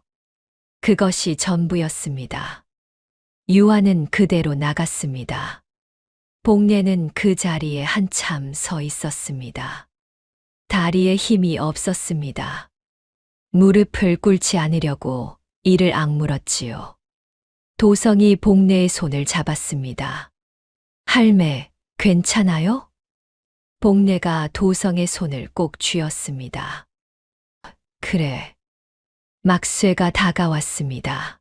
그것이 전부였습니다. 유환은 그대로 나갔습니다. 복례는 그 자리에 한참 서 있었습니다. 다리에 힘이 없었습니다. 무릎을 꿇지 않으려고 이를 악물었지요. 도성이 복례의 손을 잡았습니다. 할매, 괜찮아요? 복례가 도성의 손을 꼭 쥐었습니다. 그래. 막쇠가 다가왔습니다.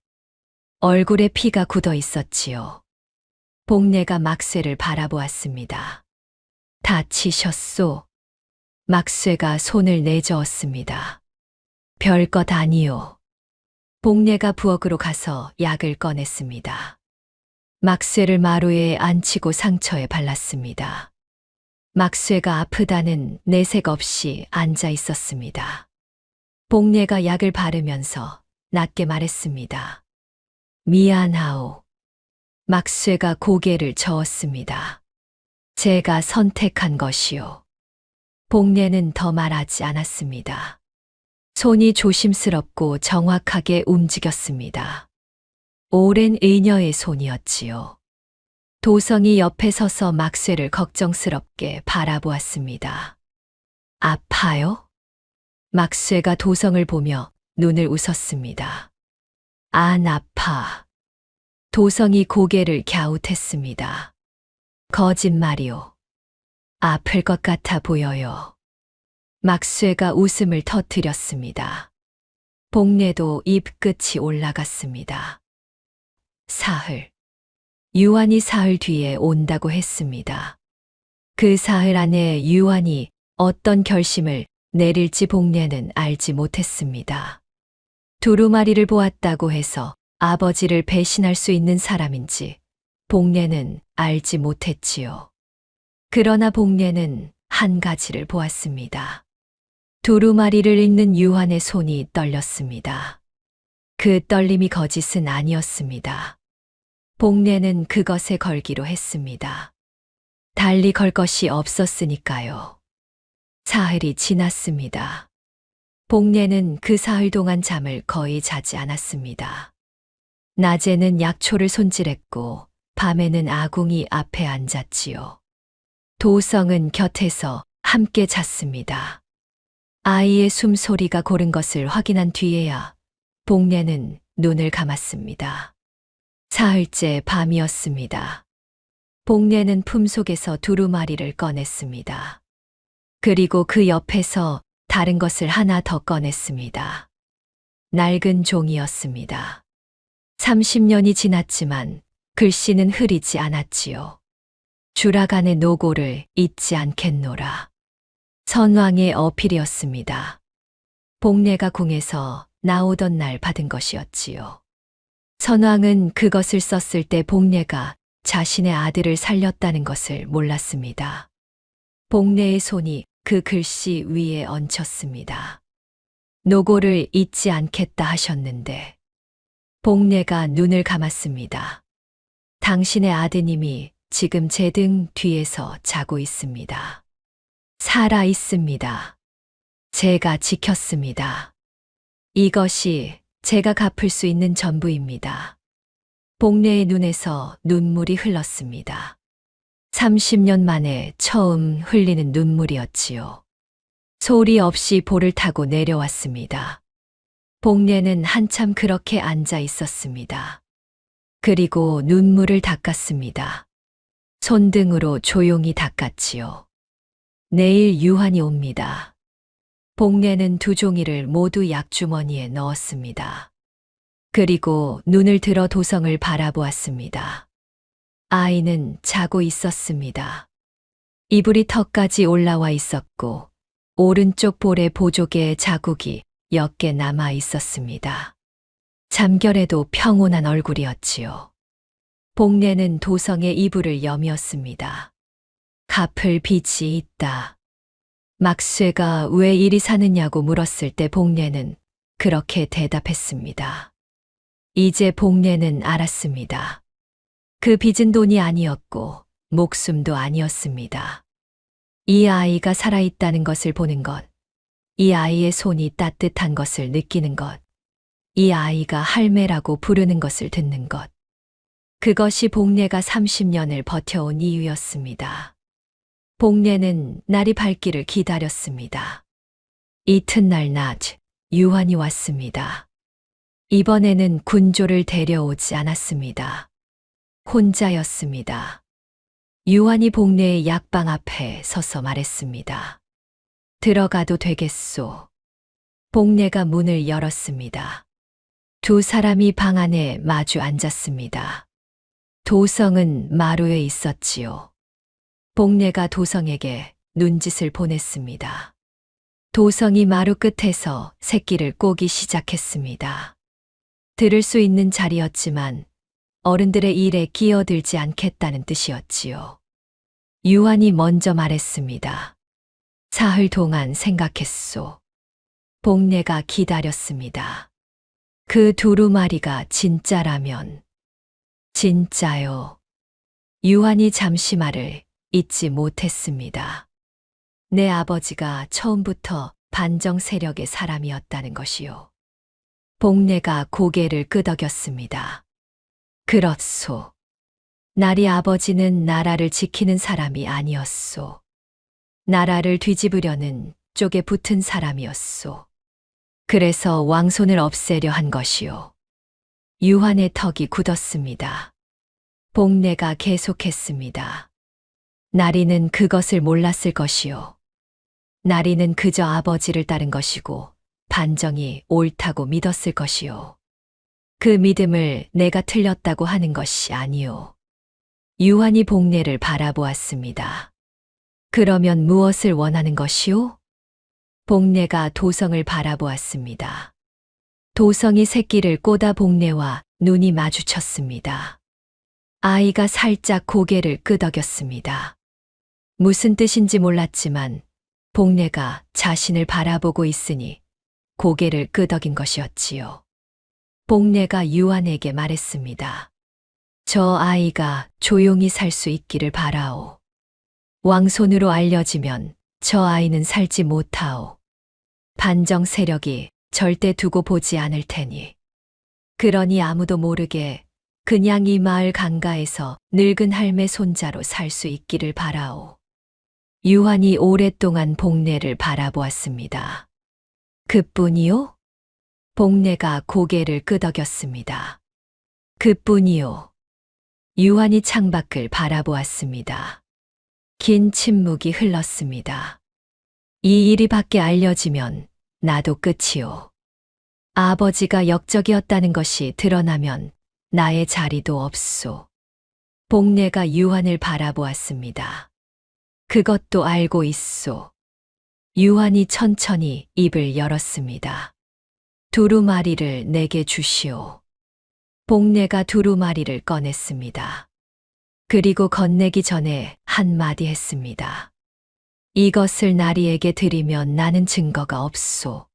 얼굴에 피가 굳어 있었지요. 복례가 막쇠를 바라보았습니다. 다치셨소? 막쇠가 손을 내저었습니다. 별것 아니요. 복례가 부엌으로 가서 약을 꺼냈습니다. 막쇠를 마루에 앉히고 상처에 발랐습니다. 막쇠가 아프다는 내색 없이 앉아 있었습니다. 복례가 약을 바르면서 낮게 말했습니다. 미안하오. 막쇠가 고개를 저었습니다. 제가 선택한 것이오. 복례는 더 말하지 않았습니다. 손이 조심스럽고 정확하게 움직였습니다. 오랜 의녀의 손이었지요. 도성이 옆에 서서 막쇠를 걱정스럽게 바라보았습니다. 아파요? 막쇠가 도성을 보며 눈을 웃었습니다. 안 아파. 도성이 고개를 갸웃했습니다. 거짓말이오. 아플 것 같아 보여요. 막쇠가 웃음을 터뜨렸습니다. 복례도 입끝이 올라갔습니다. 사흘. 유환이 사흘 뒤에 온다고 했습니다. 그 사흘 안에 유환이 어떤 결심을 내릴지 복례는 알지 못했습니다. 두루마리를 보았다고 해서 아버지를 배신할 수 있는 사람인지 복례는 알지 못했지요. 그러나 복례는 한 가지를 보았습니다. 두루마리를 읽는 유환의 손이 떨렸습니다. 그 떨림이 거짓은 아니었습니다. 복례는 그것에 걸기로 했습니다. 달리 걸 것이 없었으니까요. 사흘이 지났습니다. 복례는 그 사흘 동안 잠을 거의 자지 않았습니다. 낮에는 약초를 손질했고 밤에는 아궁이 앞에 앉았지요. 도성은 곁에서 함께 잤습니다. 아이의 숨소리가 고른 것을 확인한 뒤에야 복례는 눈을 감았습니다. 사흘째 밤이었습니다. 복례는 품속에서 두루마리를 꺼냈습니다. 그리고 그 옆에서 다른 것을 하나 더 꺼냈습니다. 낡은 종이었습니다. 30년이 지났지만 글씨는 흐리지 않았지요. 주라간의 노고를 잊지 않겠노라. 선왕의 어필이었습니다. 복례가 궁에서 나오던 날 받은 것이었지요. 선왕은 그것을 썼을 때 복례가 자신의 아들을 살렸다는 것을 몰랐습니다. 복례의 손이 그 글씨 위에 얹혔습니다. 노고를 잊지 않겠다 하셨는데 복례가 눈을 감았습니다. 당신의 아드님이 지금 제 등 뒤에서 자고 있습니다. 살아 있습니다. 제가 지켰습니다. 이것이 제가 갚을 수 있는 전부입니다. 복례의 눈에서 눈물이 흘렀습니다. 30년 만에 처음 흘리는 눈물이었지요. 소리 없이 볼을 타고 내려왔습니다. 복례는 한참 그렇게 앉아 있었습니다. 그리고 눈물을 닦았습니다. 손등으로 조용히 닦았지요. 내일 유한이 옵니다. 복례는 두 종이를 모두 약주머니에 넣었습니다. 그리고 눈을 들어 도성을 바라보았습니다. 아이는 자고 있었습니다. 이불이 턱까지 올라와 있었고 오른쪽 볼에 보조개의 자국이 몇 개 남아 있었습니다. 잠결에도 평온한 얼굴이었지요. 복례는 도성의 이불을 여미었습니다. 갚을 빚이 있다. 막쇠가 왜 이리 사느냐고 물었을 때 복례는 그렇게 대답했습니다. 이제 복례는 알았습니다. 그 빚은 돈이 아니었고 목숨도 아니었습니다. 이 아이가 살아있다는 것을 보는 것, 이 아이의 손이 따뜻한 것을 느끼는 것, 이 아이가 할매라고 부르는 것을 듣는 것. 그것이 복례가 30년을 버텨온 이유였습니다. 복례는 날이 밝기를 기다렸습니다. 이튿날 낮, 유한이 왔습니다. 이번에는 군조를 데려오지 않았습니다. 혼자였습니다. 유한이 복례의 약방 앞에 서서 말했습니다. 들어가도 되겠소. 복례가 문을 열었습니다. 두 사람이 방 안에 마주 앉았습니다. 도성은 마루에 있었지요. 복례가 도성에게 눈짓을 보냈습니다. 도성이 마루 끝에서 새끼를 꼬기 시작했습니다. 들을 수 있는 자리였지만 어른들의 일에 끼어들지 않겠다는 뜻이었지요. 유한이 먼저 말했습니다. 사흘 동안 생각했소. 복례가 기다렸습니다. 그 두루마리가 진짜라면. 진짜요. 유한이 잠시 말을 잊지 못했습니다. 내 아버지가 처음부터 반정 세력의 사람이었다는 것이요. 복례가 고개를 끄덕였습니다. 그렇소. 나리 아버지는 나라를 지키는 사람이 아니었소. 나라를 뒤집으려는 쪽에 붙은 사람이었소. 그래서 왕손을 없애려 한 것이요. 유한의 턱이 굳었습니다. 복례가 계속했습니다. 나리는 그것을 몰랐을 것이요. 나리는 그저 아버지를 따른 것이고 반정이 옳다고 믿었을 것이요. 그 믿음을 내가 틀렸다고 하는 것이 아니요. 유한이 복례를 바라보았습니다. 그러면 무엇을 원하는 것이요? 복례가 도성을 바라보았습니다. 도성이 새끼를 꼬다 복례와 눈이 마주쳤습니다. 아이가 살짝 고개를 끄덕였습니다. 무슨 뜻인지 몰랐지만 복례가 자신을 바라보고 있으니 고개를 끄덕인 것이었지요. 복례가 유한에게 말했습니다. 저 아이가 조용히 살 수 있기를 바라오. 왕손으로 알려지면 저 아이는 살지 못하오. 반정 세력이 절대 두고 보지 않을 테니. 그러니 아무도 모르게 그냥 이 마을 강가에서 늙은 할매 손자로 살 수 있기를 바라오. 유한이 오랫동안 복례를 바라보았습니다. 그뿐이요? 복례가 고개를 끄덕였습니다. 그뿐이요. 유한이 창밖을 바라보았습니다. 긴 침묵이 흘렀습니다. 이 일이 밖에 알려지면 나도 끝이요. 아버지가 역적이었다는 것이 드러나면 나의 자리도 없소. 복례가 유한을 바라보았습니다. 그것도 알고 있소. 유한이 천천히 입을 열었습니다. 두루마리를 내게 주시오. 복례가 두루마리를 꺼냈습니다. 그리고 건네기 전에 한마디 했습니다. 이것을 나리에게 드리면 나는 증거가 없소.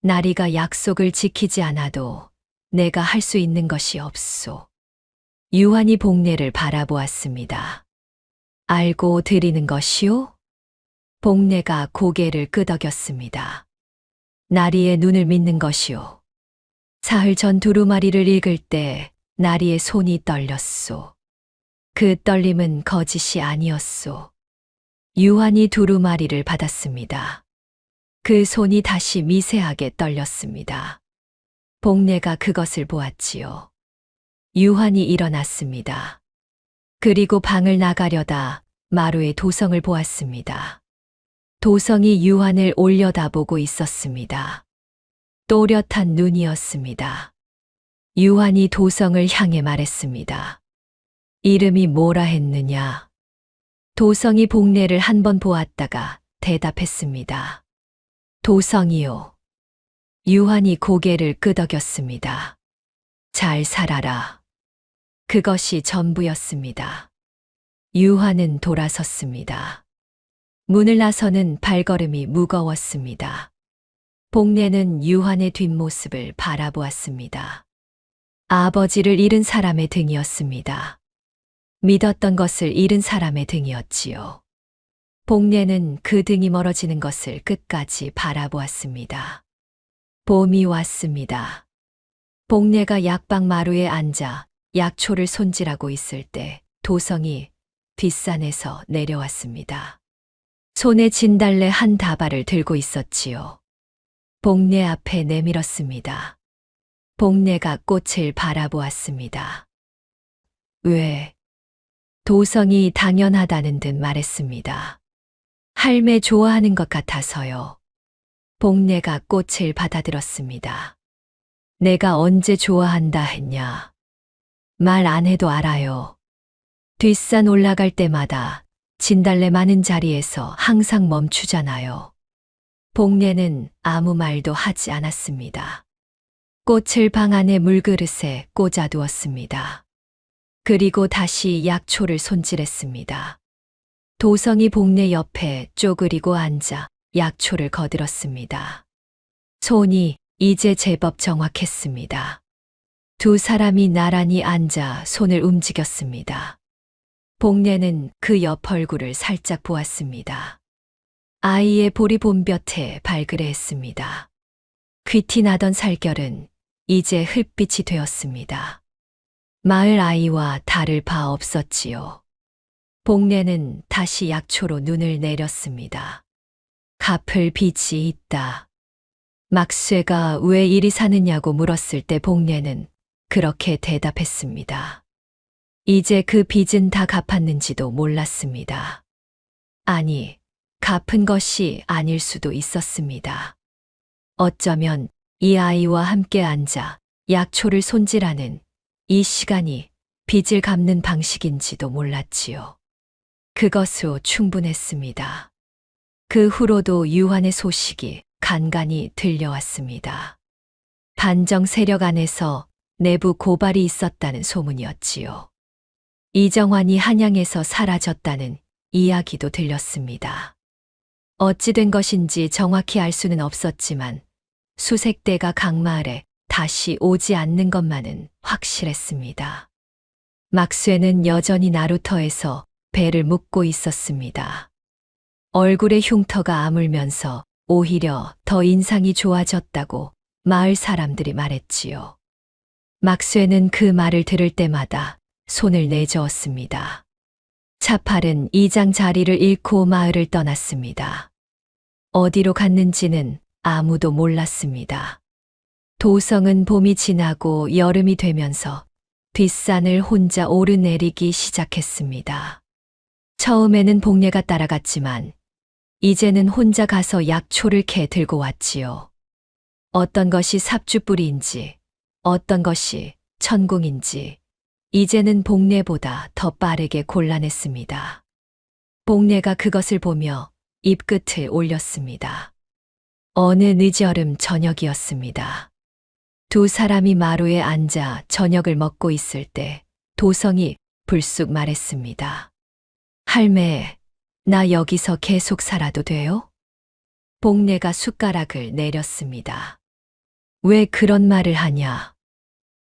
나리가 약속을 지키지 않아도 내가 할 수 있는 것이 없소. 유한이 복례를 바라보았습니다. 알고 드리는 것이요? 복례가 고개를 끄덕였습니다. 나리의 눈을 믿는 것이요. 사흘 전 두루마리를 읽을 때 나리의 손이 떨렸소. 그 떨림은 거짓이 아니었소. 유한이 두루마리를 받았습니다. 그 손이 다시 미세하게 떨렸습니다. 복례가 그것을 보았지요. 유환이 일어났습니다. 그리고 방을 나가려다 마루에 도성을 보았습니다. 도성이 유환을 올려다보고 있었습니다. 또렷한 눈이었습니다. 유환이 도성을 향해 말했습니다. 이름이 뭐라 했느냐? 도성이 복례를 한 번 보았다가 대답했습니다. 도성이요. 유환이 고개를 끄덕였습니다. 잘 살아라. 그것이 전부였습니다. 유환은 돌아섰습니다. 문을 나서는 발걸음이 무거웠습니다. 복례는 유환의 뒷모습을 바라보았습니다. 아버지를 잃은 사람의 등이었습니다. 믿었던 것을 잃은 사람의 등이었지요. 복례는 그 등이 멀어지는 것을 끝까지 바라보았습니다. 봄이 왔습니다. 복례가 약방 마루에 앉아 약초를 손질하고 있을 때 도성이 뒷산에서 내려왔습니다. 손에 진달래 한 다발을 들고 있었지요. 복례 앞에 내밀었습니다. 복례가 꽃을 바라보았습니다. 왜? 도성이 당연하다는 듯 말했습니다. 할매 좋아하는 것 같아서요. 복례가 꽃을 받아들었습니다. 내가 언제 좋아한다 했냐? 말 안 해도 알아요. 뒷산 올라갈 때마다 진달래 많은 자리에서 항상 멈추잖아요. 복례는 아무 말도 하지 않았습니다. 꽃을 방 안의 물그릇에 꽂아두었습니다. 그리고 다시 약초를 손질했습니다. 도성이 복례 옆에 쪼그리고 앉아 약초를 거들었습니다. 손이 이제 제법 정확했습니다. 두 사람이 나란히 앉아 손을 움직였습니다. 복례는 그 옆 얼굴을 살짝 보았습니다. 아이의 볼이 봄볕에 발그레했습니다. 귀티 나던 살결은 이제 흙빛이 되었습니다. 마을 아이와 다를 바 없었지요. 복례는 다시 약초로 눈을 내렸습니다. 갚을 빚이 있다. 막쇠가 왜 이리 사느냐고 물었을 때 복례는 그렇게 대답했습니다. 이제 그 빚은 다 갚았는지도 몰랐습니다. 아니, 갚은 것이 아닐 수도 있었습니다. 어쩌면 이 아이와 함께 앉아 약초를 손질하는 이 시간이 빚을 갚는 방식인지도 몰랐지요. 그것으로 충분했습니다. 그 후로도 유환의 소식이 간간히 들려왔습니다. 반정 세력 안에서 내부 고발이 있었다는 소문이었지요. 이정환이 한양에서 사라졌다는 이야기도 들렸습니다. 어찌된 것인지 정확히 알 수는 없었지만 수색대가 강마을에 다시 오지 않는 것만은 확실했습니다. 막쇠는 여전히 나루터에서 배를 묶고 있었습니다. 얼굴에 흉터가 아물면서 오히려 더 인상이 좋아졌다고 마을 사람들이 말했지요. 막쇠는 그 말을 들을 때마다 손을 내저었습니다. 차팔은 이장 자리를 잃고 마을을 떠났습니다. 어디로 갔는지는 아무도 몰랐습니다. 도성은 봄이 지나고 여름이 되면서 뒷산을 혼자 오르내리기 시작했습니다. 처음에는 복례가 따라갔지만 이제는 혼자 가서 약초를 캐 들고 왔지요. 어떤 것이 삽주뿌리인지 어떤 것이 천궁인지 이제는 복례보다 더 빠르게 골라냈습니다. 복례가 그것을 보며 입끝을 올렸습니다. 어느 늦여름 저녁이었습니다. 두 사람이 마루에 앉아 저녁을 먹고 있을 때 도성이 불쑥 말했습니다. 할매, 나 여기서 계속 살아도 돼요? 복례가 숟가락을 내렸습니다. 왜 그런 말을 하냐?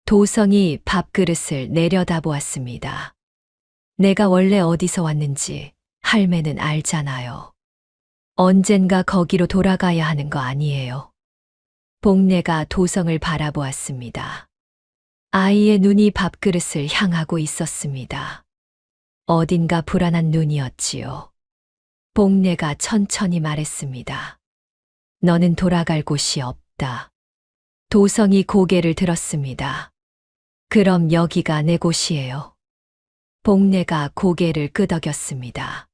도성이 밥그릇을 내려다보았습니다. 내가 원래 어디서 왔는지 할매는 알잖아요. 언젠가 거기로 돌아가야 하는 거 아니에요. 복례가 도성을 바라보았습니다. 아이의 눈이 밥그릇을 향하고 있었습니다. 어딘가 불안한 눈이었지요. 복례가 천천히 말했습니다. 너는 돌아갈 곳이 없다. 도성이 고개를 들었습니다. 그럼 여기가 내 곳이에요. 복례가 고개를 끄덕였습니다.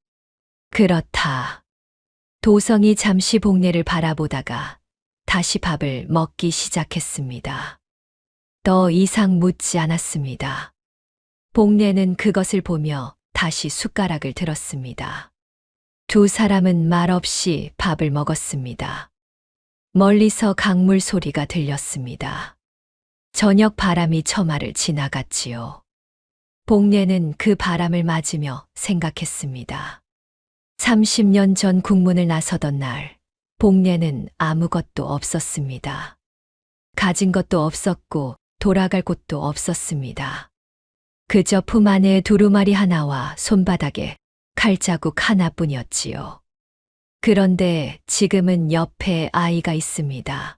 그렇다. 도성이 잠시 복례를 바라보다가 다시 밥을 먹기 시작했습니다. 더 이상 묻지 않았습니다. 복례는 그것을 보며 다시 숟가락을 들었습니다. 두 사람은 말없이 밥을 먹었습니다. 멀리서 강물 소리가 들렸습니다. 저녁 바람이 처마를 지나갔지요. 복례는 그 바람을 맞으며 생각했습니다. 30년 전 국문을 나서던 날, 복례는 아무것도 없었습니다. 가진 것도 없었고 돌아갈 곳도 없었습니다. 그저 품 안에 두루마리 하나와 손바닥에 칼자국 하나뿐이었지요. 그런데 지금은 옆에 아이가 있습니다.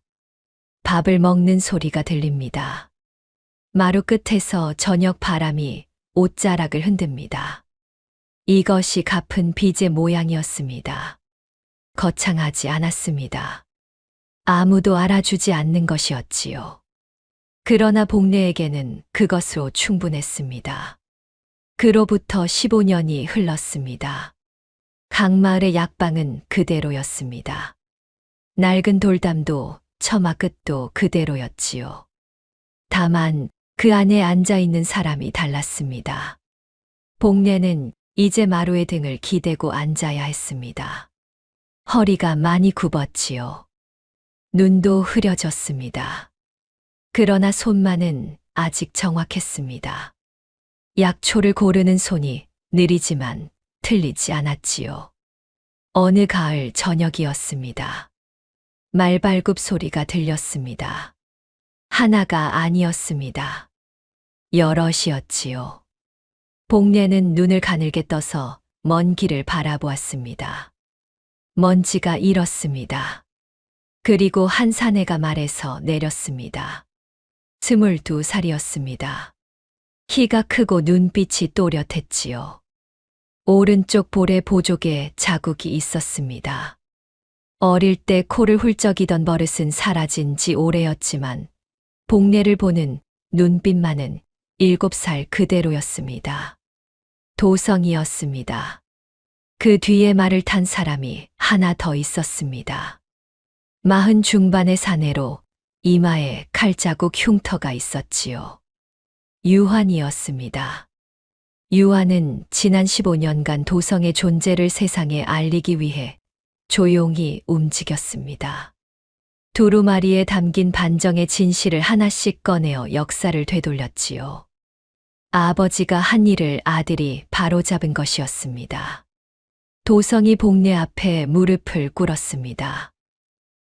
밥을 먹는 소리가 들립니다. 마루 끝에서 저녁 바람이 옷자락을 흔듭니다. 이것이 갚은 빚의 모양이었습니다. 거창하지 않았습니다. 아무도 알아주지 않는 것이었지요. 그러나 복례에게는 그것으로 충분했습니다. 그로부터 15년이 흘렀습니다. 강마을의 약방은 그대로였습니다. 낡은 돌담도 처마 끝도 그대로였지요. 다만 그 안에 앉아 있는 사람이 달랐습니다. 복례는 이제 마루의 등을 기대고 앉아야 했습니다. 허리가 많이 굽었지요. 눈도 흐려졌습니다. 그러나 손만은 아직 정확했습니다. 약초를 고르는 손이 느리지만 틀리지 않았지요. 어느 가을 저녁이었습니다. 말발굽 소리가 들렸습니다. 하나가 아니었습니다. 여럿이었지요. 복례는 눈을 가늘게 떠서 먼 길을 바라보았습니다. 먼지가 일었습니다. 그리고 한 사내가 말에서 내렸습니다. 22살이었습니다. 키가 크고 눈빛이 또렷했지요. 오른쪽 볼에 보조개 자국이 있었습니다. 어릴 때 코를 훌쩍이던 버릇은 사라진 지 오래였지만 복례를 보는 눈빛만은 7살 그대로였습니다. 도성이었습니다. 그 뒤에 말을 탄 사람이 하나 더 있었습니다. 40 중반의 사내로 이마에 칼자국 흉터가 있었지요. 유환이었습니다. 유환은 지난 15년간 도성의 존재를 세상에 알리기 위해 조용히 움직였습니다. 두루마리에 담긴 반정의 진실을 하나씩 꺼내어 역사를 되돌렸지요. 아버지가 한 일을 아들이 바로잡은 것이었습니다. 도성이 복례 앞에 무릎을 꿇었습니다.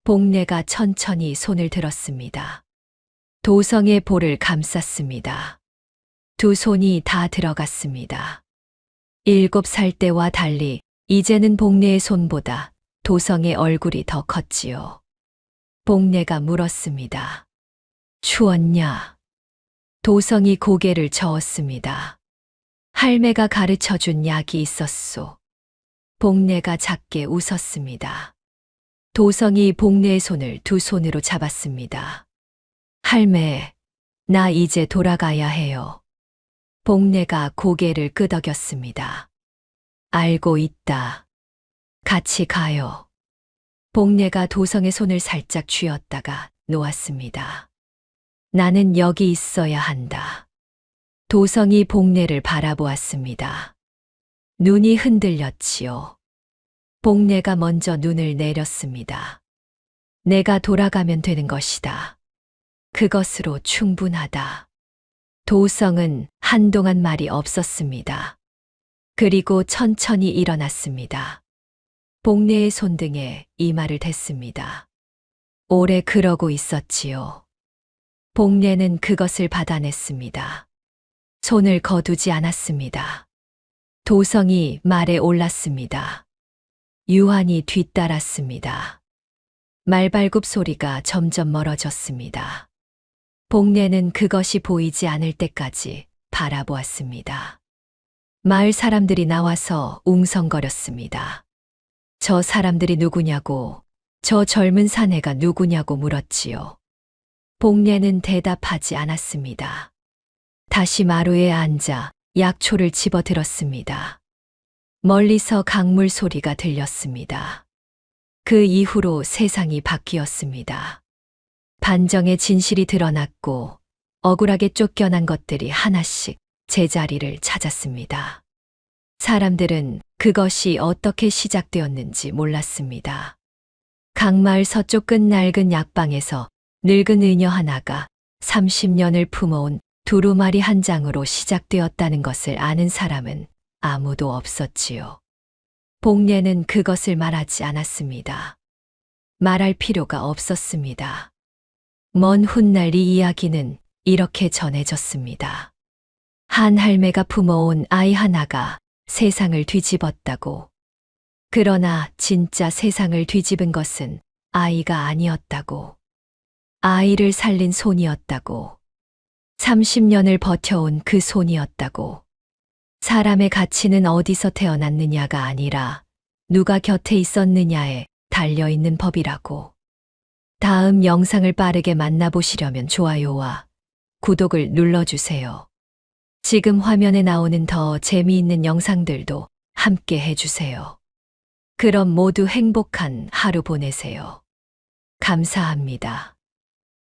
복례가 천천히 손을 들었습니다. 도성의 볼을 감쌌습니다. 두 손이 다 들어갔습니다. 7살 때와 달리 이제는 복례의 손보다 도성의 얼굴이 더 컸지요. 복례가 물었습니다. 추웠냐? 도성이 고개를 저었습니다. 할매가 가르쳐준 약이 있었소. 복례가 작게 웃었습니다. 도성이 복례의 손을 두 손으로 잡았습니다. 할매, 나 이제 돌아가야 해요. 복례가 고개를 끄덕였습니다. 알고 있다. 같이 가요. 복례가 도성의 손을 살짝 쥐었다가 놓았습니다. 나는 여기 있어야 한다. 도성이 복례를 바라보았습니다. 눈이 흔들렸지요. 복례가 먼저 눈을 내렸습니다. 내가 돌아가면 되는 것이다. 그것으로 충분하다. 도성은 한동안 말이 없었습니다. 그리고 천천히 일어났습니다. 복례의 손등에 이마를 댔습니다. 오래 그러고 있었지요. 복례는 그것을 받아냈습니다. 손을 거두지 않았습니다. 도성이 말에 올랐습니다. 유한이 뒤따랐습니다. 말발굽 소리가 점점 멀어졌습니다. 복례는 그것이 보이지 않을 때까지 바라보았습니다. 마을 사람들이 나와서 웅성거렸습니다. 저 사람들이 누구냐고, 저 젊은 사내가 누구냐고 물었지요. 복례는 대답하지 않았습니다. 다시 마루에 앉아 약초를 집어들었습니다. 멀리서 강물 소리가 들렸습니다. 그 이후로 세상이 바뀌었습니다. 반정의 진실이 드러났고 억울하게 쫓겨난 것들이 하나씩 제자리를 찾았습니다. 사람들은 그것이 어떻게 시작되었는지 몰랐습니다. 강마을 서쪽 끝 낡은 약방에서 늙은 의녀 하나가 30년을 품어온 두루마리 한 장으로 시작되었다는 것을 아는 사람은 아무도 없었지요. 복례는 그것을 말하지 않았습니다. 말할 필요가 없었습니다. 먼 훗날 이 이야기는 이렇게 전해졌습니다. 한 할매가 품어온 아이 하나가 세상을 뒤집었다고. 그러나 진짜 세상을 뒤집은 것은 아이가 아니었다고. 아이를 살린 손이었다고. 30년을 버텨온 그 손이었다고. 사람의 가치는 어디서 태어났느냐가 아니라 누가 곁에 있었느냐에 달려있는 법이라고. 다음 영상을 빠르게 만나보시려면 좋아요와 구독을 눌러주세요. 지금 화면에 나오는 더 재미있는 영상들도 함께 해주세요. 그럼 모두 행복한 하루 보내세요. 감사합니다.